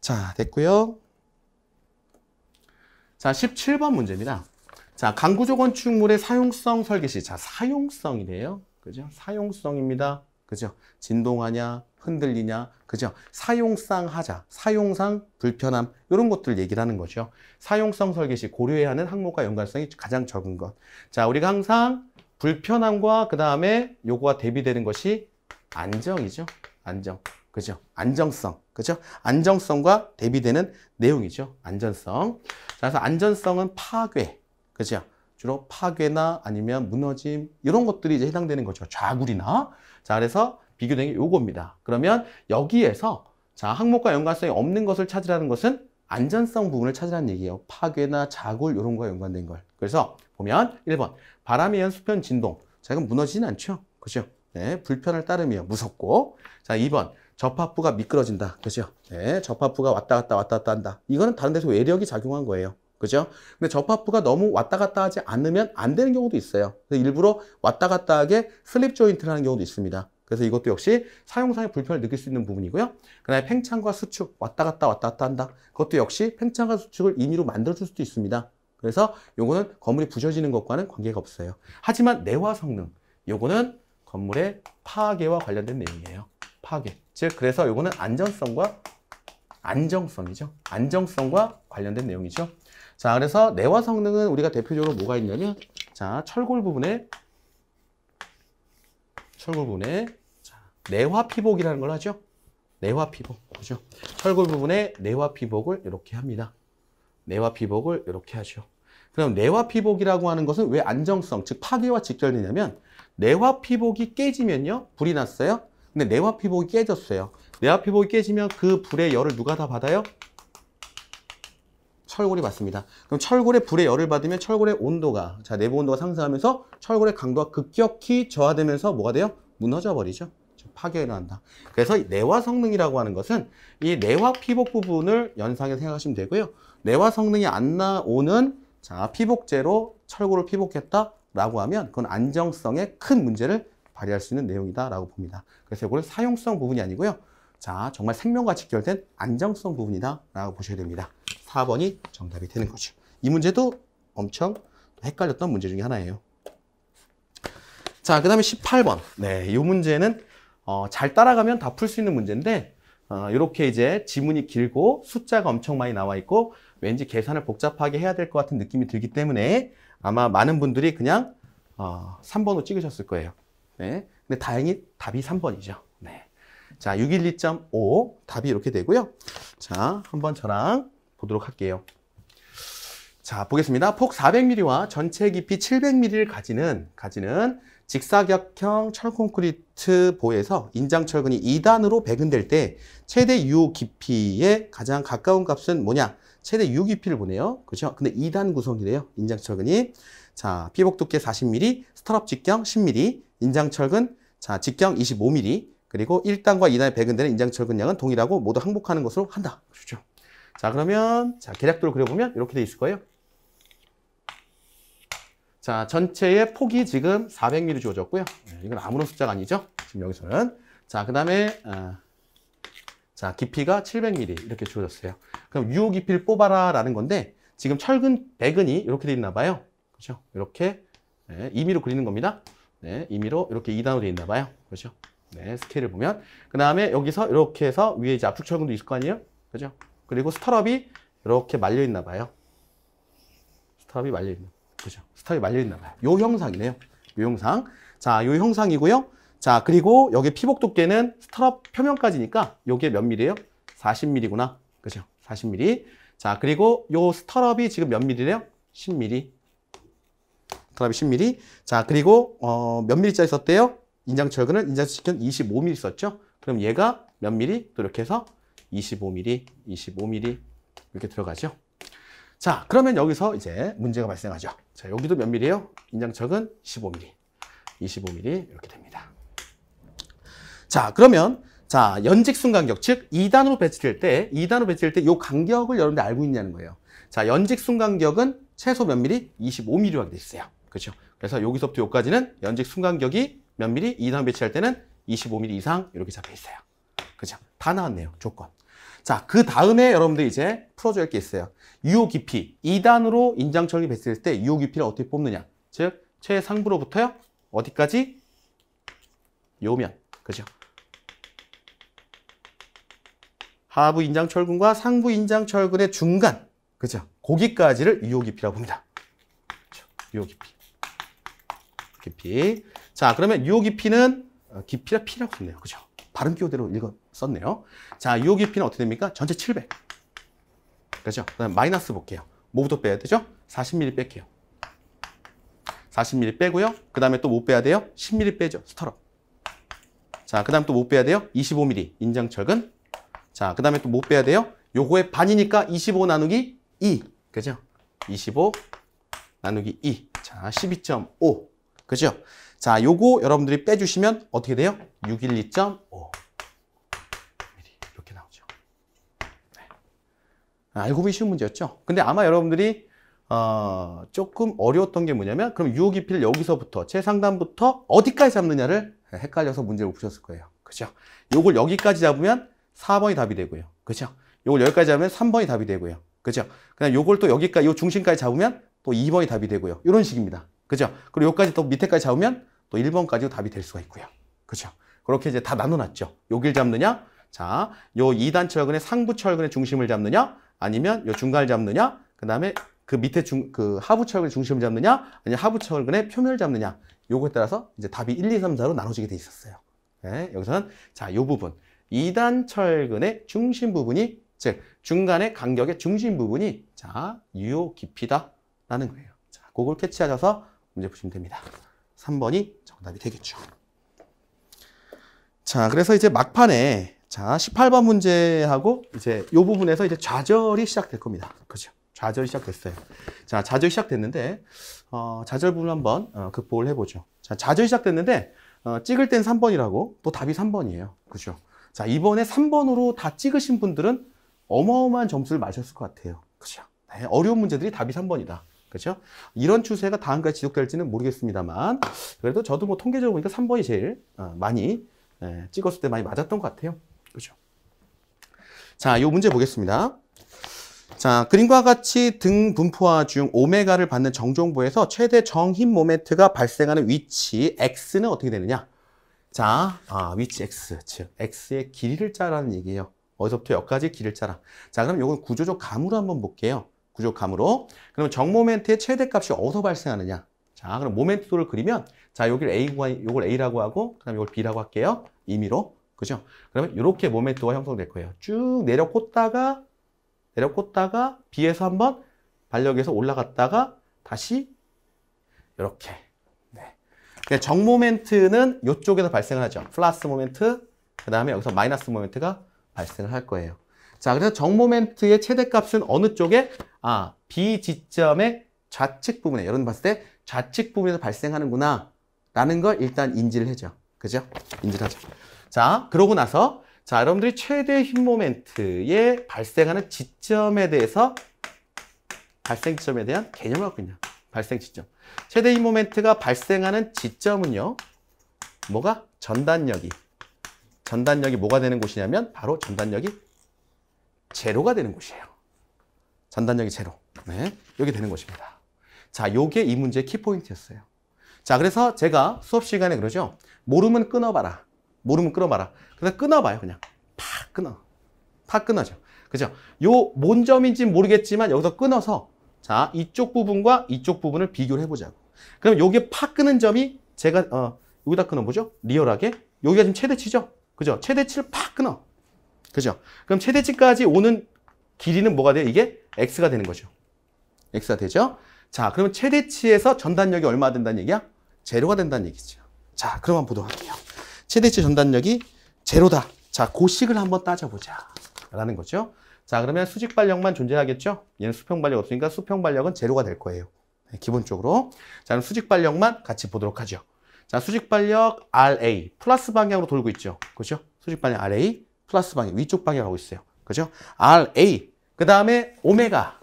자, 됐고요. 자, 17번 문제입니다. 자, 강구조 건축물의 사용성 설계 시, 자, 사용성이래요. 그죠? 사용성입니다. 그죠? 진동하냐, 흔들리냐, 그죠? 사용상 하자, 사용상 불편함, 이런 것들 얘기를 하는 거죠. 사용성 설계 시 고려해야 하는 항목과 연관성이 가장 적은 것. 자, 우리가 항상 불편함과 그 다음에 요거와 대비되는 것이 안정이죠. 안정. 그죠? 안정성. 그죠? 안정성과 대비되는 내용이죠. 안전성. 자, 그래서 안전성은 파괴. 그죠? 주로 파괴나 아니면 무너짐, 이런 것들이 이제 해당되는 거죠. 좌굴이나. 자, 그래서 비교된 게 요겁니다. 그러면 여기에서 자, 항목과 연관성이 없는 것을 찾으라는 것은 안전성 부분을 찾으라는 얘기예요. 파괴나 자굴, 이런 거와 연관된 걸. 그래서 보면 1번. 바람의 연수편 진동. 자, 이건 무너지진 않죠. 그죠? 네, 불편을 따르며 무섭고. 자, 2번. 접합부가 미끄러진다. 그죠? 네, 접합부가 왔다 갔다 한다. 이거는 다른 데서 외력이 작용한 거예요. 그죠? 근데 접합부가 너무 왔다 갔다 하지 않으면 안 되는 경우도 있어요. 그래서 일부러 왔다 갔다 하게 슬립 조인트를 하는 경우도 있습니다. 그래서 이것도 역시 사용상의 불편을 느낄 수 있는 부분이고요. 그 다음에 팽창과 수축, 왔다 갔다 한다. 그것도 역시 팽창과 수축을 임의로 만들어줄 수도 있습니다. 그래서 요거는 건물이 부서지는 것과는 관계가 없어요. 하지만 내화 성능, 요거는 건물의 파괴와 관련된 내용이에요. 파괴. 즉, 그래서 요거는 안정성이죠. 안정성과 관련된 내용이죠. 자, 그래서 내화 성능은 우리가 대표적으로 뭐가 있냐면, 자, 철골 부분에 자, 내화 피복이라는 걸 하죠. 내화 피복. 그죠? 철골 부분에 내화 피복을 이렇게 합니다. 내화 피복을 이렇게 하죠. 그럼 내화 피복이라고 하는 것은 왜 안정성, 즉 파괴와 직결되냐면, 내화 피복이 깨지면요, 불이 났어요. 근데 내화 피복이 깨졌어요. 내화 피복이 깨지면 그 불의 열을 누가 다 받아요? 철골이 받습니다. 그럼 철골의 불의 열을 받으면 철골의 온도가, 자, 내부 온도가 상승하면서 철골의 강도가 급격히 저하되면서 뭐가 돼요? 무너져 버리죠. 파괴가 일어난다. 그래서 내화 성능이라고 하는 것은 이 내화 피복 부분을 연상해서 생각하시면 되고요. 내화 성능이 안 나오는 자, 피복제로 철골을 피복했다라고 하면 그건 안정성에 큰 문제를 발휘할 수 있는 내용이다라고 봅니다. 그래서 이거는 사용성 부분이 아니고요. 자, 정말 생명과 직결된 안정성 부분이다라고 보셔야 됩니다. 4번이 정답이 되는 거죠. 이 문제도 엄청 헷갈렸던 문제 중에 하나예요. 자, 그 다음에 18번. 네, 이 문제는 잘 따라가면 다 풀 수 있는 문제인데 이렇게 이제 지문이 길고 숫자가 엄청 많이 나와 있고 왠지 계산을 복잡하게 해야 될 것 같은 느낌이 들기 때문에 아마 많은 분들이 그냥 3번으로 찍으셨을 거예요. 네. 근데 다행히 답이 3번이죠. 네. 자, 612.5 답이 이렇게 되고요. 자, 한번 저랑 보도록 할게요. 자, 보겠습니다. 폭 400mm와 전체 깊이 700mm를 가지는 직사각형 철콘크리트 보에서 인장철근이 2단으로 배근될 때 최대 유호 깊이에 가장 가까운 값은 뭐냐? 최대 유호 깊이를 보네요. 그렇죠? 근데 2단 구성이래요. 인장철근이. 자, 피복 두께 40mm, 스트럽 직경 10mm, 인장철근 자, 직경 25mm, 그리고 1단과 2단에 배근되는 인장철근량은 동일하고 모두 항복하는 것으로 한다. 그렇죠? 자, 그러면 자, 계략도를 그려보면 이렇게 돼 있을 거예요. 자, 전체의 폭이 지금 400mm 주어졌고요. 이건 아무런 숫자가 아니죠. 지금 여기서는. 자, 그 다음에 자, 깊이가 700mm 이렇게 주어졌어요. 그럼 유호 깊이를 뽑아라 라는 건데 지금 철근 배근이 이렇게 돼 있나 봐요. 그렇죠? 이렇게 2mm로 그리는 겁니다. 네, 2mm로 이렇게 2단으로 돼 있나 봐요. 그렇죠? 네, 스케일을 보면 그 다음에 여기서 이렇게 해서 위에 이제 압축 철근도 있을 거 아니에요? 그죠? 그리고 스터럽이 이렇게 말려 있나 봐요. 스터럽이 말려 있는. 그죠? 스터럽이 말려 있나 봐요. 요 형상이네요. 요 형상. 자, 요 형상이고요. 자, 그리고 여기 피복 두께는 스터럽 표면까지니까 요게 몇 mm예요? 40mm구나. 그죠? 40mm. 자, 그리고 요 스터럽이 지금 몇 mm래요? 10mm. 스터럽이 10mm. 자, 그리고 몇 mm짜리 썼대요? 인장철근은 인장철근 25mm 썼죠? 그럼 얘가 몇 mm? 또 이렇게 해서 25mm, 25mm 이렇게 들어가죠. 자, 그러면 여기서 이제 문제가 발생하죠. 자, 여기도 몇 mm예요? 인장철근 15mm, 25mm 이렇게 됩니다. 자, 그러면 자, 연직순 간격, 즉 2단으로 배치될 때 이 간격을 여러분들 알고 있냐는 거예요. 자, 연직순 간격은 최소 몇 mm? 25mm로 하게 돼 있어요. 그렇죠? 그래서 여기서부터 여기까지는 연직순 간격이 몇 mm? 2단 배치할 때는 25mm 이상 이렇게 잡혀 있어요. 그죠? 다 나왔네요. 조건. 자, 그 다음에 여러분들 이제 풀어줘야 할 게 있어요. 유호 깊이. 2단으로 인장철근이 배치될 때 유호 깊이를 어떻게 뽑느냐. 즉, 최상부로부터요. 어디까지? 요면. 그죠? 하부 인장철근과 상부 인장철근의 중간. 그죠? 거기까지를 유호 깊이라고 봅니다. 그렇죠? 유호 깊이. 자, 그러면 유호 깊이는 깊이라 P라고 썼네요. 그죠? 발음 기호대로 썼네요. 자, 유호 깊이는 어떻게 됩니까? 전체 700. 그죠? 그다음 마이너스 볼게요. 뭐부터 빼야 되죠? 40mm 뺄게요. 40mm 빼고요. 그 다음에 또 뭐 빼야 돼요? 10mm 빼죠. 스터럽. 자, 그 다음 또 뭐 빼야 돼요? 25mm 인장철근. 자, 그 다음에 또 뭐 빼야 돼요? 요거의 반이니까 25 나누기 2. 그죠? 25 나누기 2. 자, 12.5. 그죠? 자, 요거 여러분들이 빼주시면 어떻게 돼요? 612.5. 이렇게 나오죠. 네. 알고 보기 쉬운 문제였죠? 근데 아마 여러분들이 조금 어려웠던 게 뭐냐면 그럼 유호 깊이를 여기서부터 최상단부터 어디까지 잡느냐를 헷갈려서 문제를 푸셨을 거예요. 그죠? 요걸 여기까지 잡으면 4번이 답이 되고요. 그죠? 요걸 여기까지 잡으면 3번이 답이 되고요. 그죠? 그다음 요걸 또 여기까지 요 중심까지 잡으면 또 2번이 답이 되고요. 이런 식입니다. 그죠? 그리고 여기까지 또 밑에까지 잡으면 또 1번까지도 답이 될 수가 있고요. 그죠? 그렇게 이제 다 나눠놨죠. 여길 잡느냐? 자, 요 2단 철근의 상부 철근의 중심을 잡느냐? 아니면 요 중간을 잡느냐? 그 다음에 그 밑에 그 하부 철근의 중심을 잡느냐? 아니면 하부 철근의 표면을 잡느냐? 요거에 따라서 이제 답이 1, 2, 3, 4로 나눠지게 돼 있었어요. 네, 여기서는 자, 요 부분. 2단 철근의 중심 부분이, 즉, 중간의 간격의 중심 부분이 자, 유호 깊이다라는 거예요. 자, 그걸 캐치하셔서 문제 푸시면 됩니다. 3번이 정답이 되겠죠. 자, 그래서 이제 막판에 자, 18번 문제하고 이제 이 부분에서 이제 좌절이 시작될 겁니다. 그죠? 좌절이 시작됐어요. 자, 좌절이 시작됐는데, 좌절 부분 한번 극복을 해보죠. 자, 좌절이 시작됐는데, 찍을 땐 3번이라고, 또 답이 3번이에요. 그죠? 자, 이번에 3번으로 다 찍으신 분들은 어마어마한 점수를 맞았을 것 같아요. 그죠? 네, 어려운 문제들이 답이 3번이다. 그죠? 이런 추세가 다음까지 지속될지는 모르겠습니다만, 그래도 저도 뭐 통계적으로 보니까 3번이 제일 많이 찍었을 때 많이 맞았던 것 같아요. 그죠? 자, 이 문제 보겠습니다. 자, 그림과 같이 등 분포화 중 오메가를 받는 정정부에서 최대 정힘 모멘트가 발생하는 위치 X는 어떻게 되느냐? 자, which x, 즉 x의 길이를 짜라는 얘기예요. 어디서부터 여기까지 길이를 짜라. 자, 그럼 이건 구조적 감으로 한번 볼게요. 구조적 감으로. 그럼 정모멘트의 최대값이 어디서 발생하느냐? 자, 그럼 모멘트도를 그리면 자, 여기를 요걸 A라고 하고 그다음에 이걸 B라고 할게요. 임의로. 그죠? 그러면 이렇게 모멘트가 형성될 거예요. 쭉 내려 꽂다가 B에서 한번 반력에서 올라갔다가 다시 이렇게. 네. 정모멘트는 이쪽에서 발생을 하죠. 플러스 모멘트, 그 다음에 여기서 마이너스 모멘트가 발생을 할 거예요. 자, 그래서 정모멘트의 최대값은 어느 쪽에? B 지점의 좌측 부분에, 여러분 봤을 때 좌측 부분에서 발생하는구나 라는 걸 일단 인지를 해줘. 그죠? 인지를 하죠. 자, 그러고 나서 자, 여러분들이 최대 힘 모멘트에 발생하는 지점에 대해서 발생 지점에 대한 개념을 갖고 있냐. 발생 지점. 최대 힘 모멘트가 발생하는 지점은요. 뭐가? 전단력이 뭐가 되는 곳이냐면 바로 전단력이 제로가 되는 곳이에요. 전단력이 제로. 네, 여기 되는 곳입니다. 자, 요게 이 문제의 키포인트였어요. 자, 그래서 제가 수업 시간에 그러죠. 모르면 끊어봐라. 그래서 끊어봐요. 그냥 팍 끊어져. 그죠? 요 뭔 점인지 모르겠지만 여기서 끊어서 자, 이쪽 부분과 이쪽 부분을 비교를 해보자고. 그럼 여기에 팍 끄는 점이 제가 여기다 끊어보죠. 리얼하게. 여기가 지금 최대치죠. 그죠? 최대치를 팍 끊어. 그죠? 그럼 최대치까지 오는 길이는 뭐가 돼요? 이게 x가 되는 거죠. x가 되죠? 자, 그러면 최대치에서 전단력이 얼마 된다는 얘기야? 제로가 된다는 얘기죠. 자, 그럼 한번 보도록 할게요. 최대치 전단력이 제로다. 자, 그 식을 한번 따져보자. 라는 거죠. 자, 그러면 수직 발력만 존재하겠죠? 얘는 수평 발력 없으니까 수평 발력은 제로가 될 거예요. 네, 기본적으로. 자, 그럼 수직 발력만 같이 보도록 하죠. 자, 수직 발력 RA 플러스 방향으로 돌고 있죠. 그죠? 수직 발력 RA 플러스 방향 위쪽 방향 가고 있어요. 그죠? RA 그 다음에 오메가.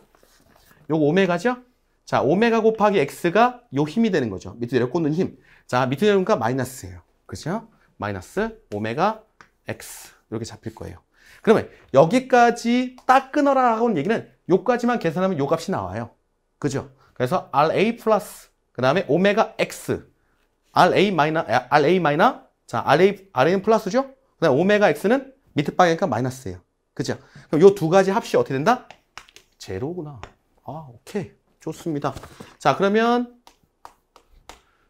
요거 오메가죠? 자, 오메가 곱하기 X가 요 힘이 되는 거죠. 밑으로 내려 꽂는 힘. 자, 밑으로 내려오니까 마이너스예요. 그죠? 마이너스 오메가 X 이렇게 잡힐 거예요. 그러면 여기까지 딱 끊어라라고 하는 얘기는 요까지만 계산하면 요 값이 나와요. 그죠? 그래서 RA 플러스 그 다음에 오메가 X RA 마이너 자, RA는 플러스죠? 그 다음에 오메가 X는 밑에 방향이니까 마이너스예요. 그죠? 그럼 요 두 가지 합이 어떻게 된다? 제로구나. 오케이. 좋습니다. 자, 그러면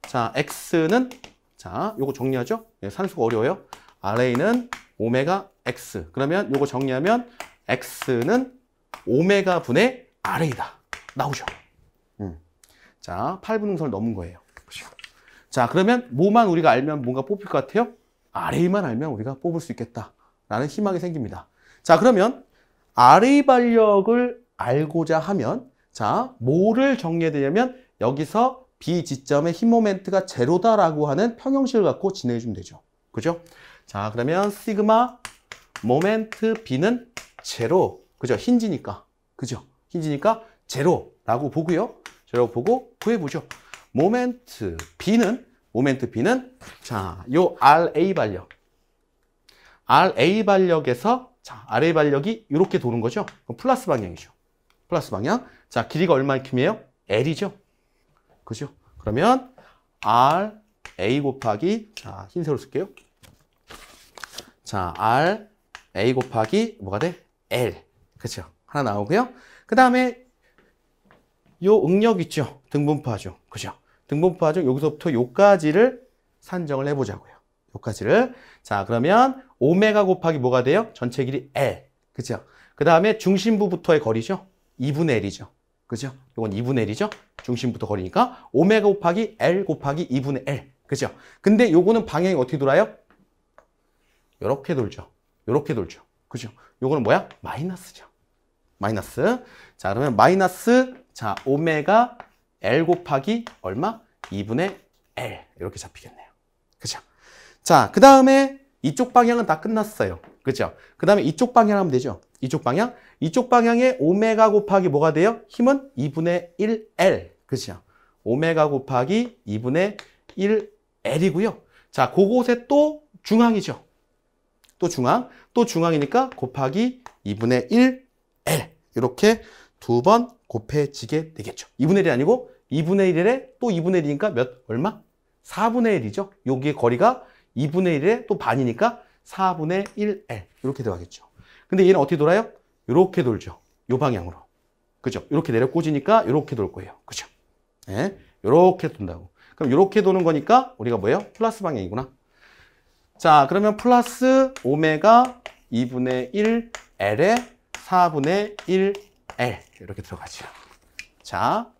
자, X는 자, 요거 정리하죠? 산수가 어려워요. RA는 오메가 X. 그러면 요거 정리하면 X는 오메가 분의 RA다. 나오죠? 자, 8분능선을 넘은 거예요. 자, 그러면 뭐만 우리가 알면 뭔가 뽑힐 것 같아요? RA만 알면 우리가 뽑을 수 있겠다라는 희망이 생깁니다. 자, 그러면 RA 발력을 알고자 하면 자, 뭐를 정리해야 되냐면 여기서 B 지점의 힘 모멘트가 제로다라고 하는 평형식을 갖고 진행해 주면 되죠. 그죠? 자, 그러면 시그마 모멘트 B는 제로. 그죠? 힌지니까. 그죠? 힌지니까 제로라고 보고요. 제로 보고 구해보죠. 모멘트 B는 자, 요 RA 발력에서 자, RA 발력이 이렇게 도는 거죠. 그럼 플러스 방향이죠. 플러스 방향. 자, 길이가 얼마큼이에요? L이죠. 그죠? 그러면 RA 곱하기 자, 흰색으로 쓸게요. 자, RA 곱하기 뭐가 돼? L. 그죠? 하나 나오고요. 그 다음에 요 응력 있죠? 등분포하죠. 그죠? 등분포하죠. 여기서부터 요까지를 산정을 해보자고요. 요까지를. 자, 그러면 오메가 곱하기 뭐가 돼요? 전체 길이 L. 그죠? 그 다음에 중심부부터의 거리죠? 2분의 L이죠. 그죠? 요건 2분의 L이죠? 중심부터 거리니까 오메가 곱하기 L 곱하기 2분의 L. 그죠? 근데 요거는 방향이 어떻게 돌아요? 요렇게 돌죠. 요렇게 돌죠. 그죠? 요거는 뭐야? 마이너스죠. 마이너스. 자, 그러면 마이너스 자, 오메가 L 곱하기 얼마? 2분의 L. 이렇게 잡히겠네요. 그죠? 자, 그 다음에 이쪽 방향은 다 끝났어요. 그죠? 그 다음에 이쪽 방향 하면 되죠. 이쪽 방향. 이쪽 방향에 오메가 곱하기 뭐가 돼요? 힘은 2분의 1L. 그죠? 오메가 곱하기 2분의 1L이고요. 자, 그곳에 또 중앙이죠. 또 중앙. 또 중앙이니까 곱하기 2분의 1L. 이렇게 두 번 곱해지게 되겠죠. 2분의 1이 아니고 2분의 1에 또 2분의 1이니까 얼마? 4분의 1이죠. 여기의 거리가 2분의 1에 또 반이니까 4분의 1L 이렇게 들어가겠죠. 근데 얘는 어떻게 돌아요? 이렇게 돌죠. 요 방향으로. 그죠? 이렇게 내려 꽂으니까 이렇게 돌 거예요. 그죠? 네, 이렇게 돈다고. 그럼 이렇게 도는 거니까 우리가 뭐예요? 플러스 방향이구나. 자, 그러면 플러스 오메가 2분의 1L에 4분의 1L 이렇게 들어가죠. 자,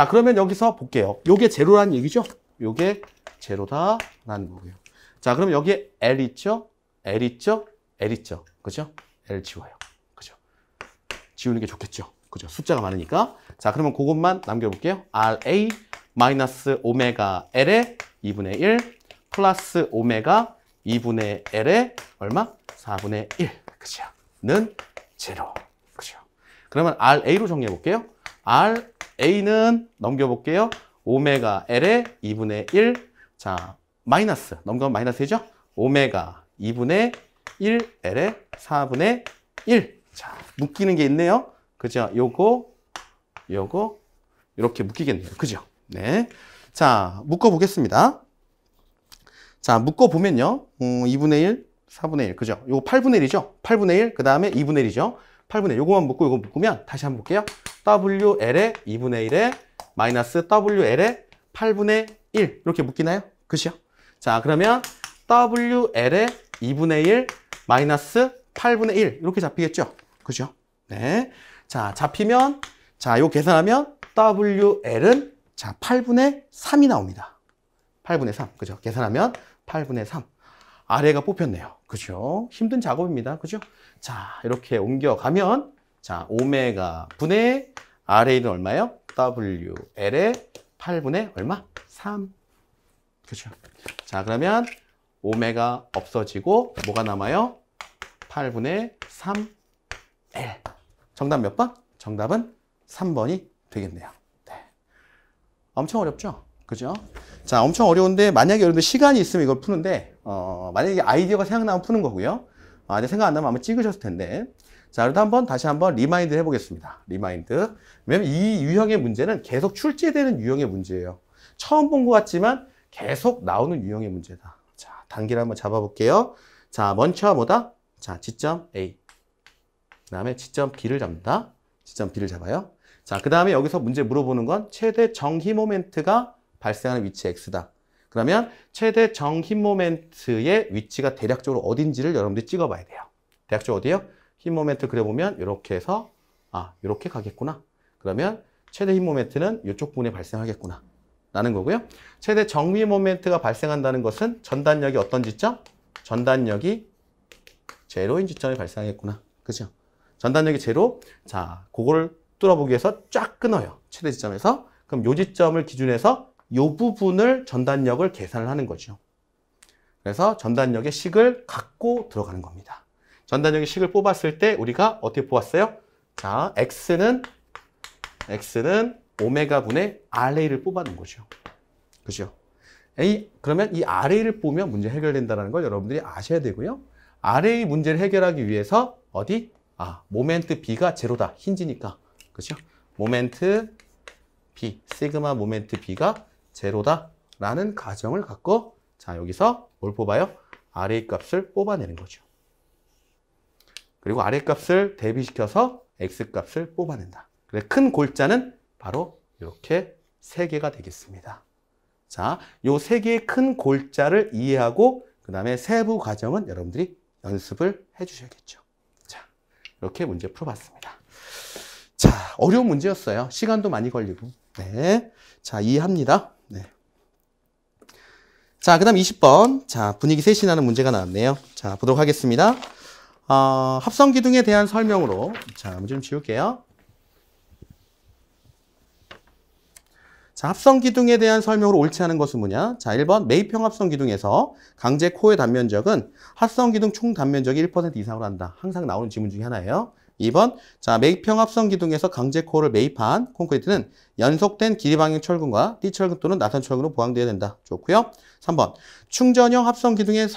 그러면 여기서 볼게요. 요게 제로라는 얘기죠? 요게 제로다라는 거고요. 자, 그럼 여기에 L 있죠? L 있죠? L 있죠? 그죠? L 지워요. 그죠? 지우는 게 좋겠죠? 그죠? 숫자가 많으니까. 자, 그러면 그것만 남겨볼게요. RA 마이너스 오메가 L에 2분의 1 플러스 오메가 2분의 L에 얼마? 4분의 1. 그죠? 는 제로. 그죠? 그러면 RA로 정리해볼게요. RA는 넘겨볼게요. 오메가 L에 2분의 1. 자, 마이너스. 넘겨면 마이너스죠? 오메가 2분의 1L에 4분의 1. 자, 묶이는 게 있네요. 그죠? 요거, 이렇게 묶이겠네요. 그죠? 네. 자, 묶어보겠습니다. 자, 묶어보면요. 2분의 1, 4분의 1. 그죠? 요거 8분의 1이죠? 8분의 1, 그 다음에 2분의 1이죠? 8분의 1. 요거만 묶고 요거 묶으면 다시 한번 볼게요. WL에 2분의 1에 마이너스 WL에 8분의 1. 이렇게 묶이나요? 그죠? 자, 그러면 WL에 2분의 1 마이너스 8분의 1. 이렇게 잡히겠죠? 그죠? 네. 자, 잡히면, 자, 요 계산하면 WL은 자, 8분의 3이 나옵니다. 8분의 3. 그죠? 계산하면 8분의 3. 아래가 뽑혔네요. 그죠? 힘든 작업입니다. 그죠? 자, 이렇게 옮겨가면, 자, 오메가 분의 RA는 얼마예요? WL의 8분의 얼마? 3. 그죠? 자, 그러면 오메가 없어지고 뭐가 남아요? 8분의 3L. 정답 몇 번? 정답은 3번이 되겠네요. 네. 엄청 어렵죠? 그죠? 자, 엄청 어려운데 만약에 여러분들 시간이 있으면 이걸 푸는데 만약에 아이디어가 생각나면 푸는 거고요. 아직 생각 안 나면 아마 찍으셨을 텐데. 자, 그래도 다시 한번 리마인드 해보겠습니다. 리마인드. 왜냐면 이 유형의 문제는 계속 출제되는 유형의 문제예요. 처음 본 것 같지만 계속 나오는 유형의 문제다. 자, 단계를 한번 잡아볼게요. 자, 먼저 뭐다? 자, 지점 A. 그 다음에 지점 B를 잡는다. 지점 B를 잡아요. 자, 그 다음에 여기서 문제 물어보는 건 최대 정힘 모멘트가 발생하는 위치 X다. 그러면 최대 정힘 모멘트의 위치가 대략적으로 어딘지를 여러분들이 찍어봐야 돼요. 대략적으로 어디예요? 힘 모멘트 그려보면 이렇게 해서 이렇게 가겠구나. 그러면 최대 힘 모멘트는 이쪽 부분에 발생하겠구나. 라는 거고요. 최대 정미 모멘트가 발생한다는 것은 전단력이 어떤 지점? 전단력이 제로인 지점에 발생하겠구나. 그죠? 전단력이 제로. 자, 그거를 뚫어보기 위해서 쫙 끊어요. 최대 지점에서. 그럼 요 지점을 기준해서 요 부분을 전단력을 계산을 하는 거죠. 그래서 전단력의 식을 갖고 들어가는 겁니다. 전단력의 식을 뽑았을 때 우리가 어떻게 뽑았어요? 자, X는 오메가 분의 RA를 뽑아낸 거죠. 그죠? 그러면 이 RA를 뽑으면 문제 해결된다는 걸 여러분들이 아셔야 되고요. RA 문제를 해결하기 위해서 어디? 모멘트 B가 제로다. 힌지니까. 그죠? 모멘트 B, 시그마 모멘트 B가 제로다. 라는 가정을 갖고 자, 여기서 뭘 뽑아요? RA 값을 뽑아내는 거죠. 그리고 RA 값을 대비시켜서 X 값을 뽑아낸다. 그래, 큰 골자는 바로 이렇게 3개가 되겠습니다. 자, 요 3개의 큰 골자를 이해하고 그 다음에 세부 과정은 여러분들이 연습을 해 주셔야겠죠. 자, 이렇게 문제 풀어봤습니다. 자, 어려운 문제였어요. 시간도 많이 걸리고. 네. 자, 이해합니다. 네. 자, 그 다음 20번. 자, 분위기 셋이 나는 문제가 나왔네요. 자, 보도록 하겠습니다. 합성 기둥에 대한 설명으로. 자, 문제 좀 지울게요. 자, 합성 기둥에 대한 설명으로 옳지 않은 것은 뭐냐? 자, 1번 매입형 합성 기둥에서 강제 코어의 단면적은 합성 기둥 총 단면적이 1% 이상으로 한다. 항상 나오는 지문 중에 하나예요. 2번 자, 매입형 합성 기둥에서 강제 코어를 매입한 콘크리트는 연속된 길이 방향 철근과 띠철근 또는 나선 철근으로 보강되어야 된다. 좋고요. 3번 충전형 합성 기둥의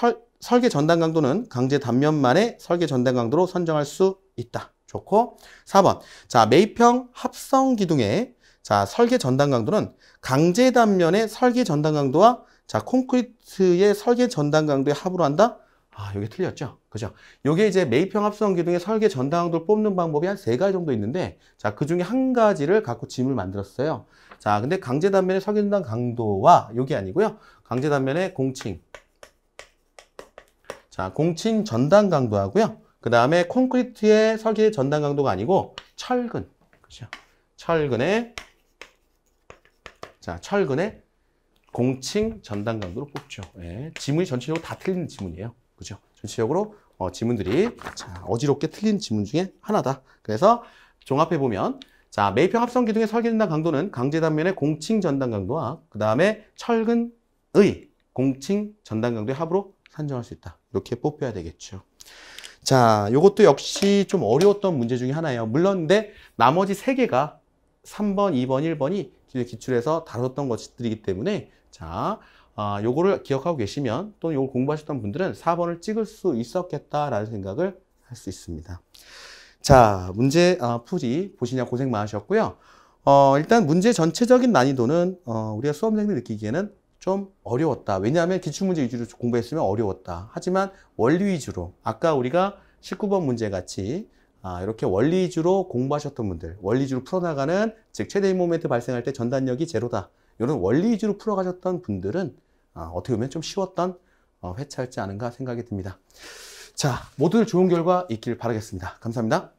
설계 전단 강도는 강제 단면만의 설계 전단 강도로 선정할 수 있다. 좋고. 4번 자, 매입형 합성 기둥의 자, 설계 전단 강도는 강제 단면의 설계 전단 강도와 자, 콘크리트의 설계 전단 강도의 합으로 한다? 아, 여기 틀렸죠? 그죠? 요게 이제 매입형 합성 기둥의 설계 전단 강도를 뽑는 방법이 한 3가지 정도 있는데, 자, 그 중에 한 가지를 갖고 지문을 만들었어요. 자, 근데 강제 단면의 설계 전단 강도와 요게 아니고요. 강제 단면의 공칭. 자, 공칭 전단 강도하고요. 그 다음에 콘크리트의 설계 전단 강도가 아니고 철근. 그죠? 철근의 공칭 전단 강도로 뽑죠. 예, 지문이 전체적으로 다 틀린 지문이에요. 그죠? 전체적으로 지문들이 자, 어지럽게 틀린 지문 중에 하나다. 그래서 종합해 보면 자, 매입형 합성 기둥의 설계 전단 강도는 강제 단면의 공칭 전단 강도와 그 다음에 철근의 공칭 전단 강도의 합으로 산정할 수 있다. 이렇게 뽑혀야 되겠죠. 자, 요것도 역시 좀 어려웠던 문제 중에 하나예요. 물론 근데 나머지 3개가 3번, 2번, 1번이 기출에서 다뤘던 것들이기 때문에 자, 요거를 기억하고 계시면 또 요걸 공부하셨던 분들은 4번을 찍을 수 있었겠다라는 생각을 할 수 있습니다. 자, 문제 풀이 보시냐 고생 많으셨고요. 일단 문제 전체적인 난이도는 우리가 수험생들이 느끼기에는 좀 어려웠다. 왜냐하면 기출문제 위주로 공부했으면 어려웠다. 하지만 원리 위주로 아까 우리가 19번 문제 같이 이렇게 원리 위주로 공부하셨던 분들, 원리 위주로 풀어나가는 즉 최대 모멘트 발생할 때 전단력이 제로다. 이런 원리 위주로 풀어가셨던 분들은 어떻게 보면 좀 쉬웠던 회차였지 않은가 생각이 듭니다. 자, 모두들 좋은 결과 있길 바라겠습니다. 감사합니다.